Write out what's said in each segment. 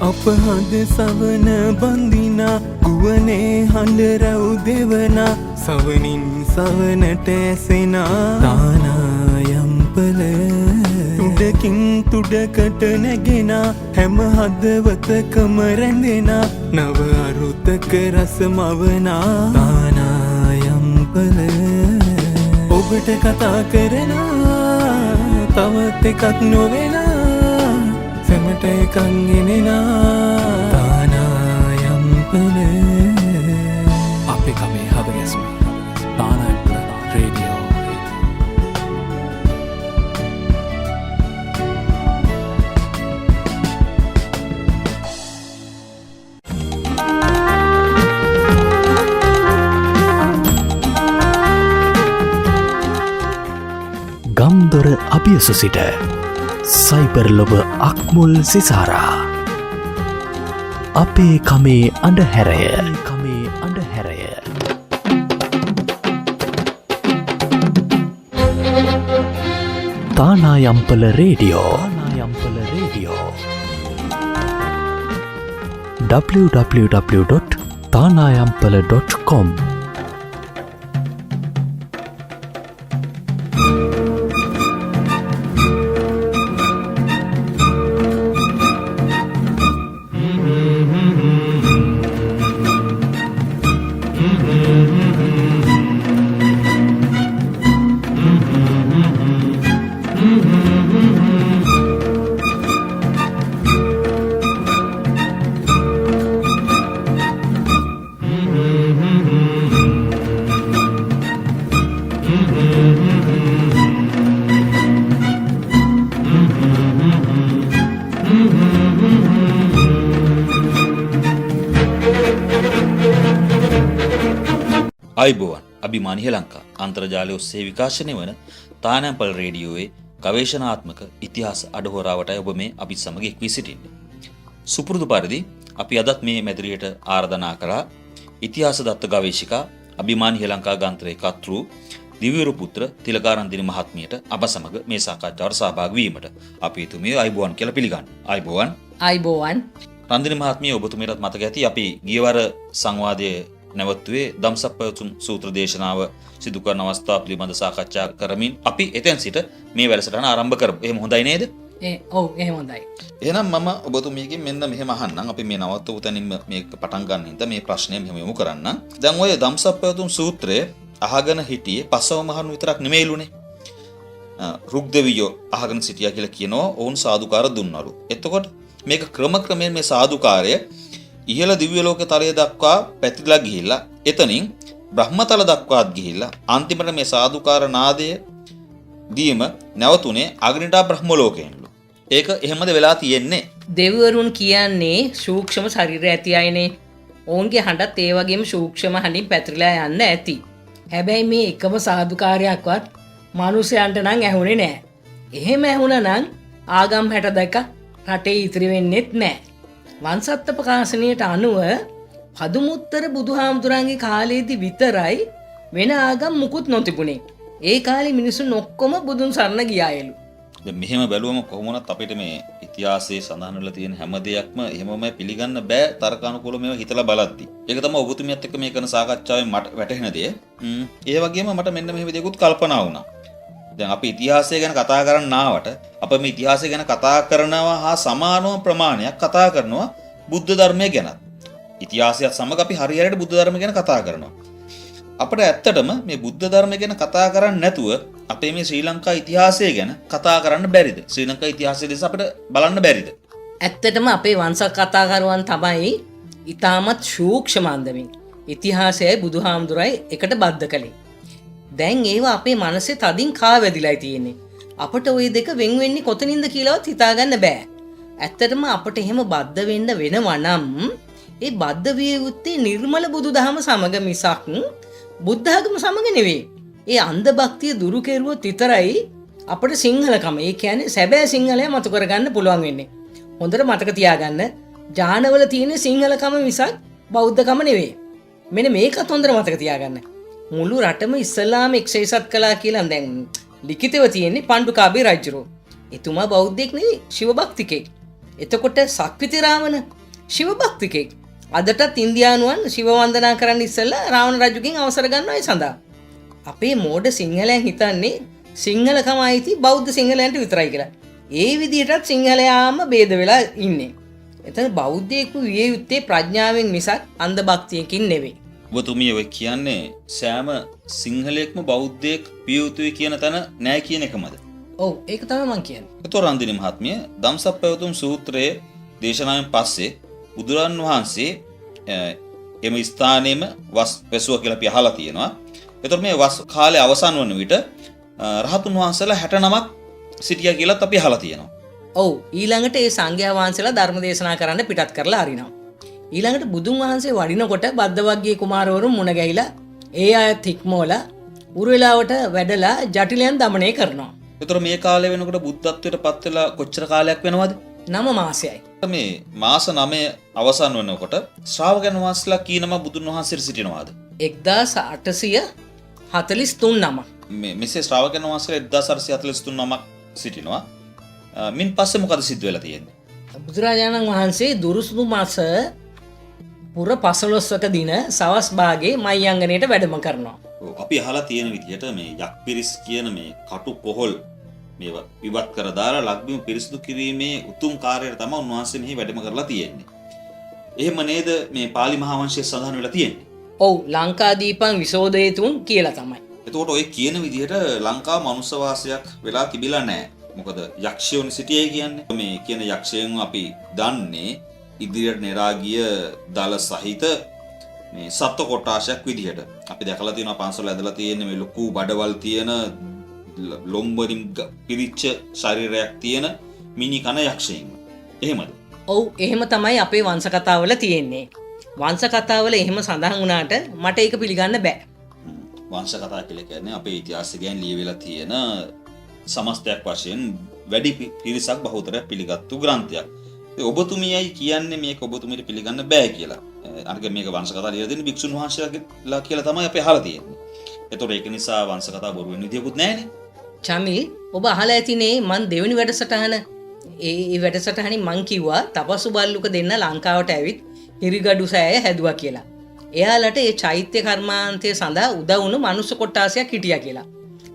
අපහද සවන බඳිනා ගුවනේ හඬ රැව් දෙවනා සවනින් සවනට ඇසෙනා තානායම්පල තුඩකින් තුඩකට නැගෙනා හැම හදවතකම රැඳෙනා නව අරුතක රසමවනා තානායම්පල ඔබට කතා කරනා තවත් එකක් නොවෙනා සැමට එකන් ගෙනෙනා තානායම්පල අපේ කමේ හදගැස්ම තානායම්පල රේඩියෝ. ගම්දොර අභියස සිට සයිබර් ලොබ අක්මුල් සිසාරා අපේ කමේ අඳුරය තානායම්පල රේඩියෝ www.tanayampala.com අයිබෝවන් අභිමානී ලංකා අන්තර්ජාලය ඔස්සේ විකාශනය වන තානායම්පල රේඩියෝවේ ගවේෂණාත්මක ඉතිහාස අඩහොරාවටයි ඔබ මේ අපිත් සමග එක්වී සිටින්නේ. සුපුරුදු පරිදි අපි අදත් මේ මැදිරියට ආරාධනා කළා ඉතිහාස දත්ත ගවේෂිකා අභිමානී ලංකා ගාන්ත්‍රයේ කර්තෘ දිව්‍යරු පුත්‍ර තිලකානන්දිනි මහත්මියට අප සමග මේ සාකච්ඡාවට සහභාගී වීමට අපි එතුමිය අයිබෝවන් කියලා පිළිගන්නවා. අයිබෝවන් රන්දිනි මහත්මිය ඔබතුමියටත් මතක ඇති අපි ගියවර සංවාදයේ නැවතුවේ ධම්සප්පවතුන් සූත්‍ර දේශනාව සිදු කරන අවස්ථාව පිළිබඳ සාකච්ඡා කරමින් අපි එතෙන් සිට මේ වැඩසටහන ආරම්භ කරමු. එහෙම හොඳයි නේද? ඔව් එහෙම හොඳයි. එහෙනම් මම ඔබතුමියගෙන් මෙන්න මෙහෙම අහන්නම්. අපි මේ නවත්වපු තැනින් මේක පටන් ගන්න හින්දා මේ ප්‍රශ්නය මෙහෙම යොමු කරන්න. දැන් ඔය ධම්සප්පවතුන් සූත්‍රය අහගෙන හිටියේ පස්වම මහණු විතරක් නෙමෙයිලුනේ. රුක්දෙවියෝ අහගෙන සිටියා කියලා කියනවා. ඔවුන් සාදුකාර දුන්නලු. එතකොට මේක ක්‍රමයෙන් මේ සාදුකාරය ඉහළ දිව්‍ය ලෝක තලය දක්වා පැතිරලා ගිහිල්ලා එතනින් බ්‍රහ්මතල දක්වාත් ගිහිල්ලා අන්තිමට මේ සාදුකාර නාදය දීම නැවතුනේ අග්නිටා බ්‍රහ්ම ලෝකයෙන්ලු. ඒක එහෙමද වෙලා තියෙන්නේ? දෙවිවරුන් කියන්නේ සූක්ෂම ශරීරය ඇති අයනේ. ඔවුන්ගේ හඬත් ඒ වගේම සූක්ෂම හඬින් පැතිරලා යන්න ඇති. හැබැයි මේ එකම සාදුකාරයක්වත් මිනිසයන්ට නම් ඇහුනේ නැහැ. එහෙම ඇහුණා නම් ආගම් 62 රටේ ඉතිරි වෙන්නේත් නැහැ. වංශත්ත ප්‍රකාශනයට අනුව පදුමුත්තර බුදුහාමුදුරන්ගේ කාලයේදී විතරයි වෙන ආගම් මුකුත් නොතිබුණේ. ඒ කාලේ මිනිසුන් ඔක්කොම බුදුන් සරණ ගියායලු. දැන් මෙහෙම බැලුවම කොහොමවත් අපිට මේ ඉතිහාසයේ සඳහන් වෙලා තියෙන හැම දෙයක්ම එහෙමම පිළිගන්න බෑ තර්කානුකූලව මේවා හිතලා බලද්දි. ඒක තමයි ඔබතුමියත් එක්ක මේ කරන සාකච්ඡාවෙන් මට වැටහෙන දේ. ඒ වගේම මට මෙන්න මෙහෙම දෙයක්ත් කල්පනා වුණා. දැන් අපි ඉතිහාසය ගැන කතා කරන්න ආවට අප මේ ඉතිහාසය ගැන කතා කරනවා හා සමානව ප්‍රමාණයක් කතා කරනවා බුද්ධ ධර්මය ගැන. ඉතිහාසයත් සමග අපි හරියට බුද්ධ ධර්ම ගැන කතා කරනවා. අපිට ඇත්තටම මේ බුද්ධ ධර්ම ගැන කතා කරන්නේ නැතුව අපේ මේ ශ්‍රී ලංකා ඉතිහාසය ගැන කතා කරන්න බැරිද? ශ්‍රී ලංකා ඉතිහාසය දෙස අපිට බලන්න බැරිද? ඇත්තටම අපේ වංශ කතාකරුවන් තමයි ඊටමත් සූක්ෂම අන්දමින් ඉතිහාසයයි බුදුහාමුදුරයි එකට බද්ධ කළේ. දැන් ඒවා අපේ මනසේ තදින් කාවැදිලායි තියෙන්නේ. අපට ওই දෙක වෙන් වෙන්නේ කොතනින්ද කියලාවත් හිතාගන්න බෑ. ඇත්තටම අපට එහෙම බද්ධ වෙන්න වෙනවා නම් ඒ බද්ධ විය යුත්තේ නිර්මල බුදුදහම සමග මිසක් බුද්ධ ආගම සමග නෙවෙයි. ඒ අන්ධ භක්තිය දුරු කෙරුවොත් විතරයි අපට සිංහලකම, ඒ කියන්නේ සැබෑ සිංහලය මතු කරගන්න පුළුවන් වෙන්නේ. හොඳට මතක තියාගන්න, ජානවල තියෙන සිංහලකම මිසක් බෞද්ධකම නෙවෙයි. මෙන්න මේකත් හොඳට මතක තියාගන්න. මුළු රටම ඉස්ලාම එක්සේසත් කළා කියලා දැන් ලිඛිතව තියෙන්නේ පණ්ඩුකාභය රජුරෝ. එතුමා බෞද්ධයෙක් නෙවෙයි, ශිව භක්තිකෙක්. එතකොට සක්විති රාවණ ශිව භක්තිකෙක්. අදටත් ඉන්දියානුවන් ශිව වන්දනා කරන්න ඉස්සෙල්ලා රාවණ රජුගෙන් අවසර ගන්නවා ඒ සඳහා. අපේ මෝඩ සිංහලයන් හිතන්නේ සිංහලකම අයිති බෞද්ධ සිංහලයන්ට විතරයි කියලා. ඒ විදිහටත් සිංහලයාම ભેද වෙලා ඉන්නේ. එතන බෞද්ධයෙකු විය යුත්තේ ප්‍රඥාවෙන් මිසක් අන්ධ භක්තියකින් නෙවෙයි. ඔබතුමිය ඔය කියන්නේ සෑම සිංහලයෙක්ම බෞද්ධයෙක් විය යුතුයි කියන තැන නෑ කියන එකමද? ඔව් ඒක තමයි මං කියන්නේ. ඒතොර රන්දිනි මහත්මිය ධම්සප් පැවතුම් සූත්‍රයේ දේශනාවෙන් පස්සේ බුදුරන් වහන්සේ එම ස්ථානයේම වස් වැසුවා කියලා අපි අහලා තියෙනවා. ඒතොර මේ වස් කාලේ අවසන් වන විට රහතුන් වහන්සේලා 69ක් සිටියා කියලාත් අපි අහලා තියෙනවා. ඔව් ඊළඟට ඒ සංඝයා වහන්සේලා ධර්ම දේශනා කරන්න පිටත් කරලා හරිනවා. ඊළඟට බුදුන් වහන්සේ වඩිනකොට බද්දවග්ගී කුමාරවරුන් මුණ ගැහිලා ඒ අයත් හික්මෝලා උරුවෙලාවට වැඩලා ජටිලයන් දමනය කරනවා. ඒතොර මේ කාලේ වෙනකොට බුද්ධත්වයට පත් වෙලා කොච්චර කාලයක් වෙනවද? 9 මාසයයි. මේ මාස 9 අවසන් වෙනකොට ශ්‍රාවකයන් වහන්සේලා කීනම බුදුන් වහන්සේට සිටිනවාද? 1843 නම. මෙසේ ශ්‍රාවකයන් වහන්සේලා 1843 නමක් සිටිනවා. මින් පස්සේ මොකද සිද්ධ වෙලා තියෙන්නේ? බුදුරජාණන් වහන්සේ දුරුසුදු මාස පුර 15ක දින සවස් භාගයේ මයංගනයට වැඩම කරනවා. අපි අහලා තියෙන විදිහට මේ යක්පිරිස් කියන මේ කටු කොහොල් මේවා විවත් කර දාලා ලක්බිම පිරිසිදු කිරීමේ උතුම් කාර්යයට තමයි උන්වහන්සේ මෙහි වැඩම කරලා තියෙන්නේ. එහෙම නේද මේ පාලි මහා වංශයේ සඳහන් වෙලා තියෙන්නේ? ඔව් ලංකාදීපං විසෝදේතුන් කියලා තමයි. එතකොට ඔය කියන විදිහට ලංකාව මනුස්ස වාසයක් වෙලා තිබිලා නැහැ. මොකද යක්ෂයෝනි සිටියයි කියන්නේ. මේ කියන යක්ෂයන් අපි දන්නේ ඉදිරියට නෙරා ගිය දල සහිත මේ සත්ව කොටාශයක් විදිහට. අපි දැකලා තියෙනවා පන්සල ඇදලා තියෙන මේ ලොකු බඩවල් තියෙන ලොම්බරින් පිරිච්ච ශරීරයක් තියෙන මිනි කන යක්ෂයන්. එහෙමද? ඔව් එහෙම තමයි අපේ වංශ කතාවල තියෙන්නේ. වංශ කතාවල එහෙම සඳහන් වුණාට මට ඒක පිළිගන්න බෑ. වංශ කතා කියලා කියන්නේ අපේ ඉතිහාසය ගැන ලියවිලා තියෙන සමස්තයක් වශයෙන් වැඩි පිරිසක් බහුතරයක් පිළිගත්තු ග්‍රන්ථයක්. ඔබතුමියයි කියන්නේ මේක ඔබතුමියට පිළිගන්න බෑ කියලා. අනික මේක වංශ කතා ලියලා දෙන භික්ෂුන් වහන්සේලා කියලා තමයි අපි අහලා තියෙන්නේ. ඒතකොට ඒක නිසා වංශ කතා බොරු වෙන විදියකුත් නැහැනේ. චමිල් ඔබ අහලා ඇතිනේ මං දෙවෙනි වැඩසටහන ඒ වැඩසටහනින් මං කිව්වා තපසු බල්ලුක දෙන්න ලංකාවට ඇවිත් හිරිගඩු සෑය හැදුවා කියලා. එයාලට ඒ චෛත්‍ය කර්මාන්තය සඳහා උදව් වුණු මනුස්ස කොට්ටාසයක් හිටියා කියලා.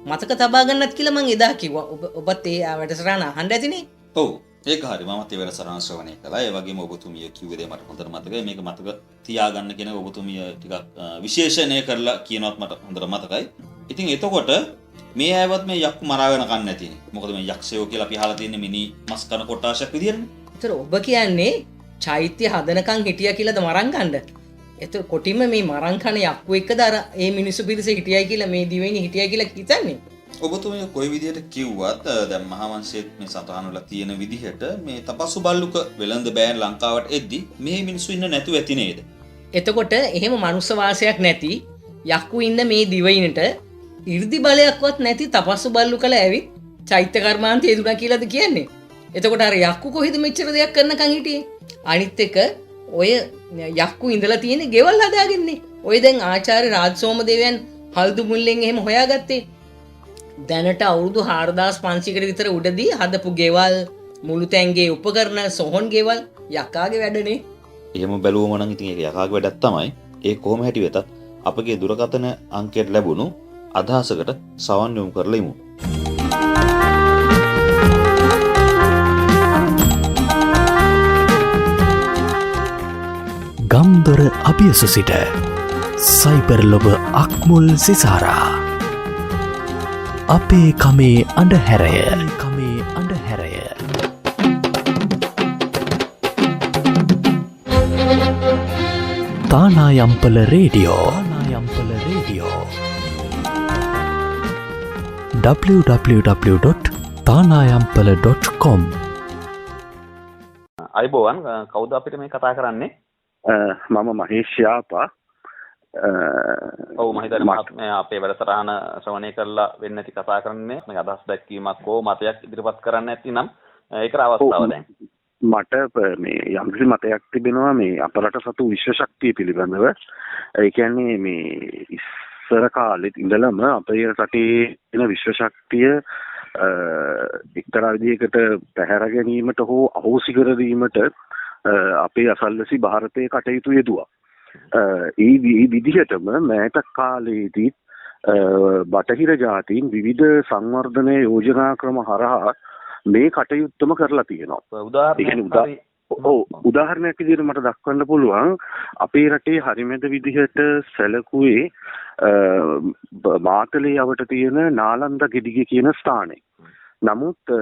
මතක තබා ගන්නත් කියලා මං එදා කිව්වා. ඔබත් ඒ වැඩසටහන අහන්න ඇතිනේ. ඔව් ඒක හරි. මමත් ඒ වැඩසටහන ශ්‍රවණය කළා. ඒ වගේම ඔබතුමිය කිව්වේ දේ මට හොඳට මතකයි. මේක මතක තියාගන්න කියන ඔබතුමිය ටිකක් විශේෂණය කරලා කියනවත් මට හොඳට මතකයි. ඉතින් එතකොට මේ අයවත් මේ යක්කු මරාගෙන කන්න නැතිනේ. මොකද මේ යක්ෂයෝ කියලා අපි අහලා තියෙන්නේ මිනි මස් කන කොටාශයක් විදියටනේ. ඒතර ඔබ කියන්නේ චෛත්‍ය හදනකන් හිටියා කියලාද මරන් ගන්න? ඒතර කොටිම මේ මරන් කන යක්කු එක්කද අර ඒ මිනිස්සු පිරිස හිටියයි කියලා මේ දිවෙන්නේ හිටියයි කියලා හිතන්නේ? ඔබතුමිය කොයි විදිහට කිව්වත් දැන් මහා වංශයේ මේ සතහන් වල තියෙන විදිහට මේ තපස්සු බල්ලුක වෙළඳ බෑන් ලංකාවට එද්දි මේ මිනිස්සු ඉන්න නැතුව ඇති නේද? එතකොට එහෙම මනුස්ස වාසයක් නැති යක්කු ඉන්න මේ දිවයිනට 이르දි බලයක්වත් නැති තපස්සු බල්ලුකල ඇවිත් චෛත්‍ය කර්මාන්තය දුනා කියලාද කියන්නේ? එතකොට අර යක්කු කොහෙද මෙච්චර දෙයක් කරනකන් හිටියේ? අනිත් එක ඔය යක්කු ඉඳලා තියෙන ගෙවල් හදාගන්නේ. ඔය දැන් ආචාර්ය රාජසෝම දේවයන් හල්දු මුල්ලෙන් එහෙම හොයාගත්තේ. දැනට අවුරුදු 4500කට විතර උඩදී හදපු ගෙවල් මුළු තැන්ගේ උපකරණ සොහොන් ගෙවල් යකාගේ වැඩනේ. එහෙම බැලුවම නම් ඉතින් ඒක යකාගේ වැඩක් තමයි. ඒ කොහොම හැටි වෙතත් අපගේ දුරකථන අංකයට ලැබුණු අදහසකට සවන් යොමු කරලා ඉමු. ගම්දොර අභියස සිට සයිබර් ලොබ අක්මුල් සිසාරා අපේ කමේ අඳුරය තානායම්පල රේඩියෝ www.tanayampala.com අයිබෝවන් කවුද අපිට මේ කතා කරන්නේ? මම මහේෂ් යාපා. ඔව් මම හිතන්නේ අපේ වැඩසටහන ශ්‍රවණය කරලා වෙන්නේ නැති කතා කරන්නේ මේ අදහස් දැක්වීමක් හෝ මතයක් ඉදිරිපත් කරන්න නැතිනම් ඒකට අවස්ථාව දැන්. මට මේ යම්කිසි මතයක් තිබෙනවා මේ අපරට සතු විශ්ව ශක්තිය පිළිබඳව. ඒ කියන්නේ මේ ඉස්සර කාලෙත් ඉඳලම අපේ රටේ තියෙන විශ්ව ශක්තිය එක්තරා විදිහකට පැහැර ගැනීමට හෝ අහෝසි කර දීමට අපේ අසල්වැසි ಭಾರತයේ කටයුතු යෙදුවා. ඒ විදිහටම මෑත කාලයේදී බටහිර ජාතීන් විවිධ සංවර්ධන යෝජනා ක්‍රම හරහා මේ කටයුත්තම කරලා තියෙනවා. උදාහරණයක් විදිහට මට දක්වන්න පුළුවන් අපේ රටේ හරිමැද විදිහට සැලකුවේ මාතලේ යවට තියෙන නාලන්දා ගෙඩිගේ කියන ස්ථානය. නමුත්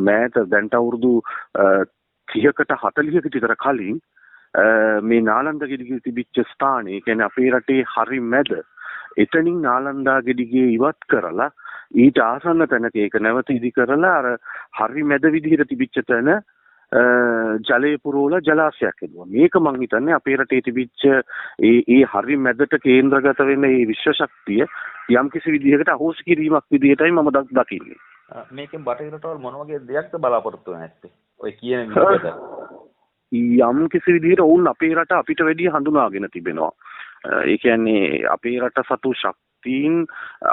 මෑත දැන්ට අවුරුදු 30කට 40කට විතර කලින් මේ නාලන්දා ගෙඩිගේ තිබිච්ච ස්ථානය කියන්නේ අපේ රටේ හරිමැද එතනින් නාලන්දා ගෙඩිගේ ඉවත් කරලා ඊට ආසන්න තැනක ඒක නැවත ඉදි කරලා අර හරිමැද විදිහට තිබිච්ච තැන ජලය පුරවලා ජලාශයක් හදුවා. මේක මං හිතන්නේ අපේ රටේ තිබිච්ච ඒ හරි මැදට කේන්ද්‍රගත වෙන මේ විශ්ව ශක්තිය යම්කිසි විදිහකට අහෝසි කිරීමක් විදිහටයි මම දකින්නේ. මේකෙන් බටහිර රටවල් මොන වගේ දෙයක්ද බලාපොරොත්තු වෙන්නේ නැත්තේ? ඔය කියන විදිහට යම්කිසි විදිහට වුන් අපේ රට අපිට වැඩිය හඳුනාගෙන තිබෙනවා. ඒ කියන්නේ අපේ රට සතු ශක්තියින්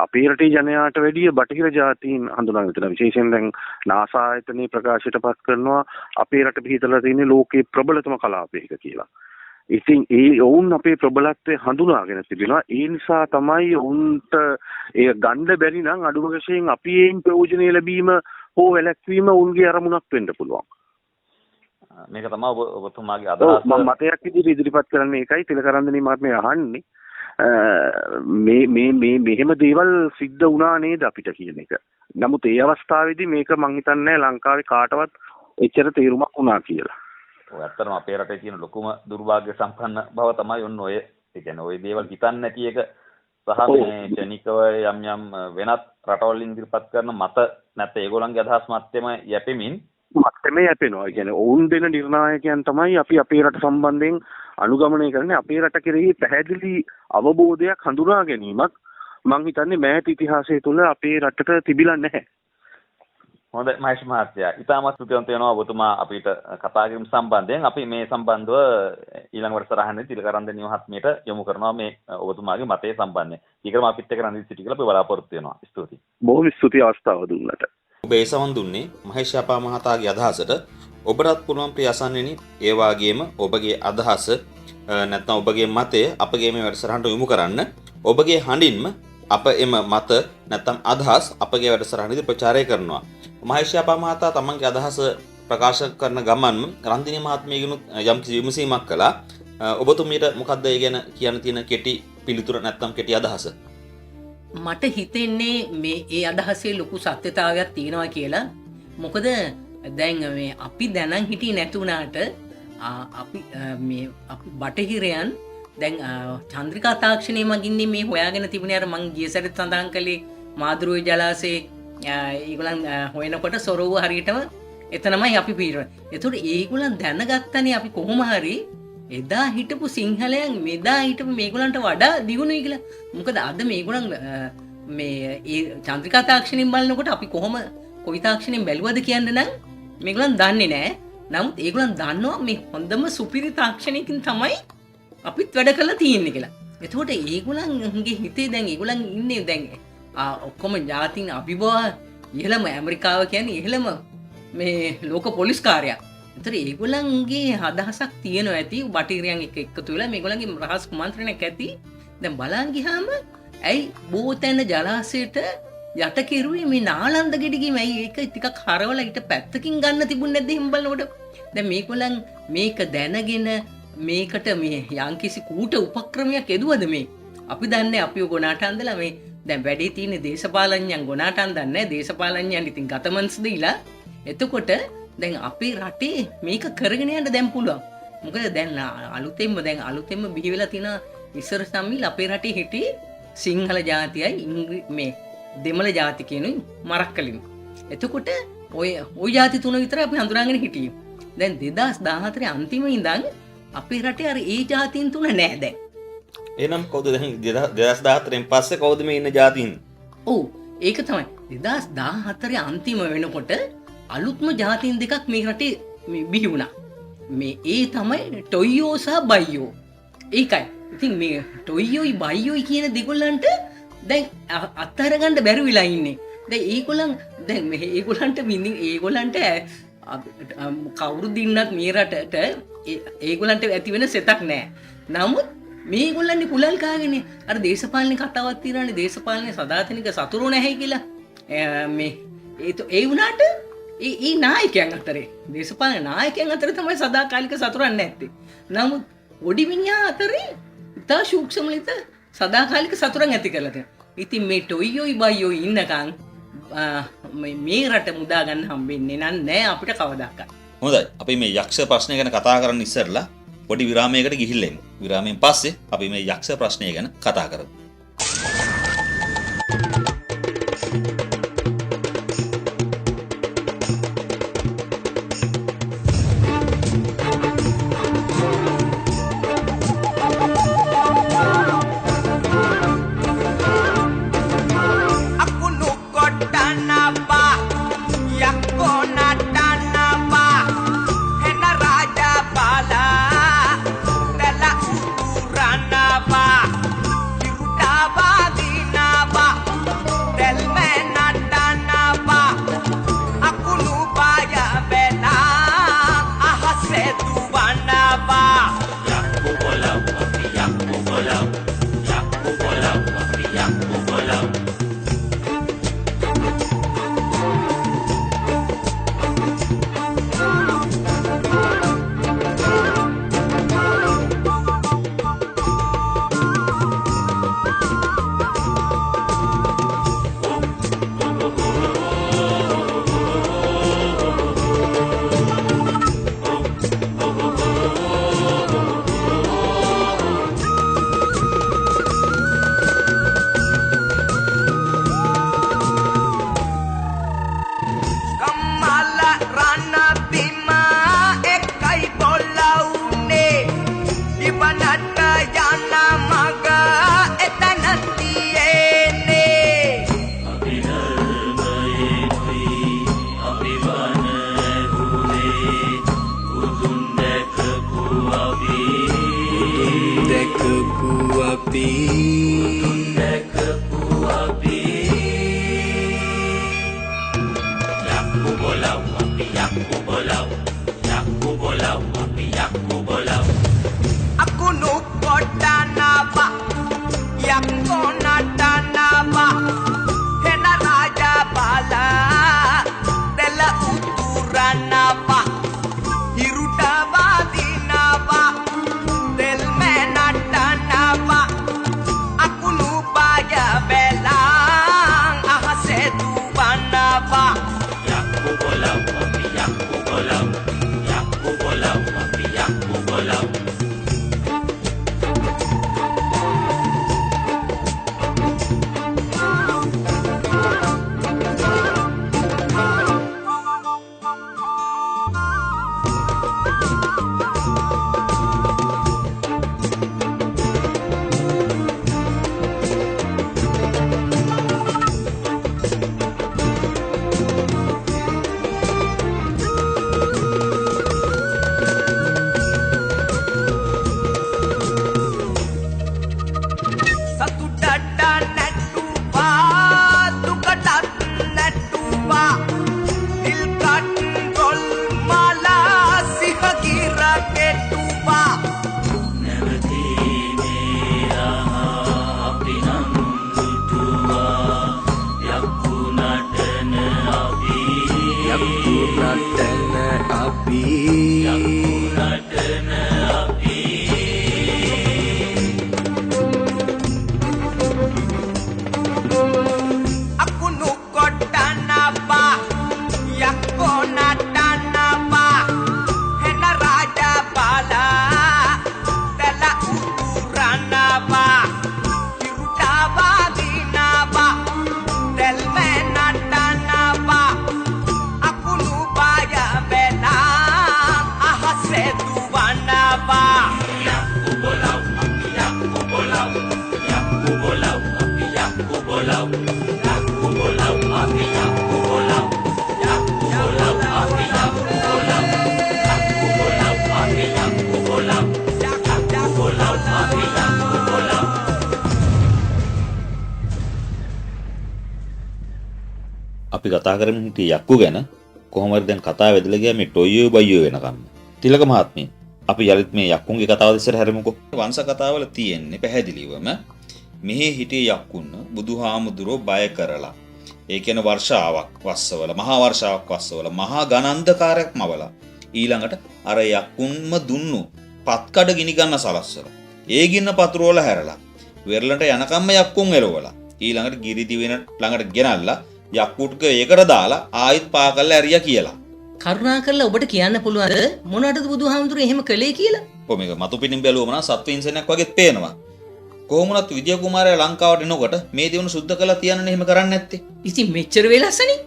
අපේ රටේ ජනයාට වැඩිය බටහිර ජාතීන් හඳුනාගෙන තියෙනවා. විශේෂයෙන් දැන් නාසා ආයතනයේ ප්‍රකාශයටපත් කරනවා අපේ රට පිහිටලා තියෙන ලෝකේ ප්‍රබලතම කලාපයක කියලා. ඉතින් ඒ වුන් අපේ ප්‍රබලත්වය හඳුනාගෙන තිබෙනවා. ඒ නිසා තමයි වුන්ට ඒ ගන්න බැරි නම් අඩුම වශයෙන් අපි ඒන් ප්‍රයෝජනෙ ලැබීම හෝ වැළැක්වීම උන්ගේ අරමුණක් වෙන්න පුළුවන්. මේක තමයි ඔබතුමාගේ අදහස. මම මතයක් විදිහට ඉදිරිපත් කරන්නේ ඒකයි තිලකරන්දනී මහත්මයා අහන්නේ. මේ මෙහෙම දේවල් සිද්ධ වුණා නේද අපිට කියන එක. නමුත් ඒ අවස්ථාවේදී මේක මං හිතන්නේ ලංකාවේ කාටවත් එච්චර තේරුමක් වුණා කියලා. ඔය ඇත්තටම අපේ රටේ තියෙන ලොකුම දුර්භාග්‍ය සම්පන්න බව තමයි ඔන්න ඔය. ඒ කියන්නේ ඔය දේවල් හිතන්නේ නැති එක සහ මේ ක්ෂණිකව යම් වෙනත් රටවල් ඉදිරිපත් කරන මත නැත්නම් ඒගොල්ලන්ගේ අදහස් මතෙම යැපෙමින් මතමේ යැපෙනවා. ඒ කියන්නේ ඔවුන් දෙන නිර්ණායකයන් තමයි අපි අපේ රට සම්බන්ධයෙන් අනුගමනය කරන්නේ. අපේ රට කෙරෙහි පැහැදිලි අවබෝධයක් හඳුනා ගැනීමක් මං හිතන්නේ මෑත ඉතිහාසය තුළ අපේ රටට තිබිලා නැහැ. හොඳයි මහේෂ් මහත්තයා. ඉතාමත් ස්තුතිවන්ත වෙනවා ඔබතුමා අපිට කතා කිරීම සම්බන්ධයෙන්. අපි මේ සම්බන්ධව ඊළඟ වැඩසටහනේ තිලකරන්දනී මහත්මියට යොමු කරනවා මේ ඔබතුමාගේ මතය සම්බන්ධයෙන්. ඊකම අපිත් එක්ක රැඳී සිටි කියලා අපි බලාපොරොත්තු වෙනවා. ස්තුතියි. බොහොම ස්තුතියි අවස්ථාව දුන්නට. ඔබ ඒ සවන් දුන්නේ මහේෂ් අපා මහතාගේ අදහසට. ඔබටත් පුළුවන් ප්‍රිය අසන්නෙනි ඒ වාගේම ඔබගේ අදහස නැත්නම් ඔබගේ මතය අපගේ මේ වැඩසටහනට යොමු කරන්න. ඔබගේ හඬින්ම අප එම මත නැත්නම් අදහස් අපගේ වැඩසටහනේදී ප්‍රචාරය කරනවා. මහේෂ් අපා මහතා තමන්ගේ අදහස ප්‍රකාශ කරන ගමන්ම රන්දිනී මහත්මියගෙනුත් යම් කිසි විමසීමක් කළා. ඔබතුමීට මොකද්ද ඒ ගැන කියන්න තියෙන කෙටි පිළිතුර නැත්නම් කෙටි අදහස? මට හිතෙන්නේ මේ ඒ අදහසේ ලොකු සත්‍යතාවයක් තියෙනවා කියලා. මොකද දැන් මේ අපි දැනන් හිටියේ නැතුණාට අපි බටහිරයන් දැන් චන්ද්‍රිකා තාක්ෂණය මගින් මේ හොයාගෙන තිබුණේ අර මං ගිය සැරේ සඳහන් කළේ මාදුරුවේ ජලාශයේ ඒගොල්ලන් හොයනකොට සොරවුව හරියටම එතනමයි අපි පිරෙන්නේ. ඒතකොට ඒගොල්ලන් දැනගත්තනේ අපි කොහොම හරි එදා හිටපු සිංහලයන් මෙදා හිටපු මේගොල්ලන්ට වඩා දියුණුයි කියලා. මොකද අද මේගොල්ලන් මේ ඒ චන්ද්‍රිකා තාක්ෂණයෙන් බලනකොට අපි කොයි තාක්ෂණයෙන් බැලුවද කියන්න නම් මේගොල්ලන් දන්නේ නැහැ. නමුත් ඒගොල්ලන් දන්නවා මේ හොඳම සුපිරි තාක්ෂණයකින් තමයි අපිත් වැඩ කරලා තියෙන්නේ කියලා. එතකොට ඒගොල්ලන්ගේ හිතේ දැන් ඒගොල්ලන් ඉන්නේ දැන් ඔක්කොම ජාතීන් අභිභවා ඉහළම ඇමරිකාව කියන්නේ ඉහළම මේ ලෝක පොලිස් කාර්යයක්. ඒතර ඒගොල්ලන්ගේ අදහසක් තියෙනවා ඇති බටහිරයන් එක්ක එකතු වෙලා මේගොල්ලන්ගේ රහස් කුමන්ත්‍රණයක් ඇති. දැන් බලන් ගියාම ඇයි බෝතැන ජලාශයට යට කෙරුවේ මේ නාලන්ද ගෙඩිගේම ඇයි ඒක ටිකක් හරවලා ඊට පැත්තකින් ගන්න තිබුණ නැද්ද එහෙම බලනකොට? දැන් මේගොල්ලන් මේක දැනගෙන මේකට මේ යම්කිසි කූට උපක්‍රමයක් එදුවද මේ? අපි දන්නේ අපිව ගොනාට අන්දලා මේ දැන් වැඩි තියෙන දේශපාලඥයන් ගොනාට අන්දන්නේ දේශපාලඥයන් ඉතින් ගතමන්ස් දීලා. එතකොට දැන් අපේ රටේ මේක කරගෙන යන්න දැන් පුළුවන්. මොකද දැන් අලුතෙන්ම බිහි වෙලා තියෙන ඉස්සර සම්මිල් අපේ රටේ හිටියේ සිංහල ජාතියයි මේ දෙමළ ජාති කියනුයි මරක්කලින්. එතකොට ඔය ජාති තුන විතර අපි හඳුනාගෙන හිටියේ. දැන් 2014 අන්තිම ඉඳන් අපේ රටේ අර ඒ ජාතීන් තුන නෑ දැන්. එහෙනම් කවුද දැන් 2014න් පස්සේ කවුද මේ ඉන්න ජාතීන්? ඔව් ඒක තමයි 2014 අන්තිම වෙනකොට අලුත්ම ජාතීන් දෙකක් මේ රටේ බිහි වුණා. මේ ඒ තමයි ටොයියෝ සහ බයියෝ. ඒකයි. ඉතින් මේ ටොයියෝයි බයියෝයි කියන දෙගොල්ලන්ට දැන් අත්හැර ගන්න බැරි වෙලා ඉන්නේ. දැන් ඒගොල්ලන් දැන් මේ ඒගොල්ලන්ට කවුරු දින්නත් මේ රටට ඒගොල්ලන්ට ඇති වෙන සෙතක් නැහැ. නමුත් මේගොල්ලන්නේ කුලල් කාගෙන අර දේශපාලන කතාවක් තියනනේ දේශපාලනේ සදාතනික සතුරු නැහැ කියලා. මේ ඒ වුණාට ඒ නායකයන් අතරේ දේශපාලන නායකයන් අතරේ තමයි සදාකාලික සතුරන් නැත්තේ. නමුත් ඔඩි මිනිහා අතරේ ඉතා සූක්ෂම ලෙස සදාකාලික සතුරන් ඇති කරලා තියෙනවා. ඉතින් මේ ටොයියෝයි බයියෝයි ඉන්නකන් මේ රට මුදා ගන්න හම්බෙන්නේ නෑ අපිට කවදාවත්. හොඳයි. අපි මේ යක්ෂ ප්‍රශ්නය ගැන කතා කරන්න ඉස්සෙල්ලා පොඩි විරාමයකට ගිහිල්ලා එමු. විරාමයෙන් පස්සේ අපි මේ යක්ෂ ප්‍රශ්නය ගැන කතා කරමු. අපි කතා කරමින් හිටියේ යක්කු ගැන. කොහොම හරි දැන් කතාව වැදලා ගියා මේ ටොයියෝ බයියෝ වෙනකම්. තිලක මහත්මිය අපි යලිත් මේ යක්කුන්ගේ කතාව ඉස්සර හැරමුකෝ. වංශ කතාවල තියෙන්නේ පැහැදිලිවම මෙහි හිටිය යක්කුන්න බුදුහාමුදුරෝ බය කරලා. ඒ කියන්නේ වර්ෂාවක් වස්සවල මහා වර්ෂාවක් වස්සවල මහා ඝනන්ධකාරයක් මවලා ඊළඟට අර යක්කුන්ම දුන්නු පත්කඩ ගිනි ගන්න සලස්සලා. ඒ ගින්න පතුරවල හැරලා වෙරළට යනකම්ම යක්කුන් එලවලා ඊළඟට ගිරි දිවෙන ළඟට ගෙනල්ලා යක්කුට්ක ඒකට දාලා ආයෙත් පා කරලා ඇරියා කියලා. කරුණා කරලා ඔබට කියන්න පුළුවන්ද මොනවටද බුදුහාමුදුරුවෝ එහෙම කළේ කියලා? කො මේක මතු පිටින් බැලුවම නම් සත්වින්සනයක් වගේ පේනවා. කොහොමුණත් විජය කුමාරයා ලංකාවට එනකොට මේ දිනුන සුද්ධ කළා තියන්නේ එහෙම කරන්නේ නැත්තේ. ඉතින් මෙච්චර වෙලස්සනේ.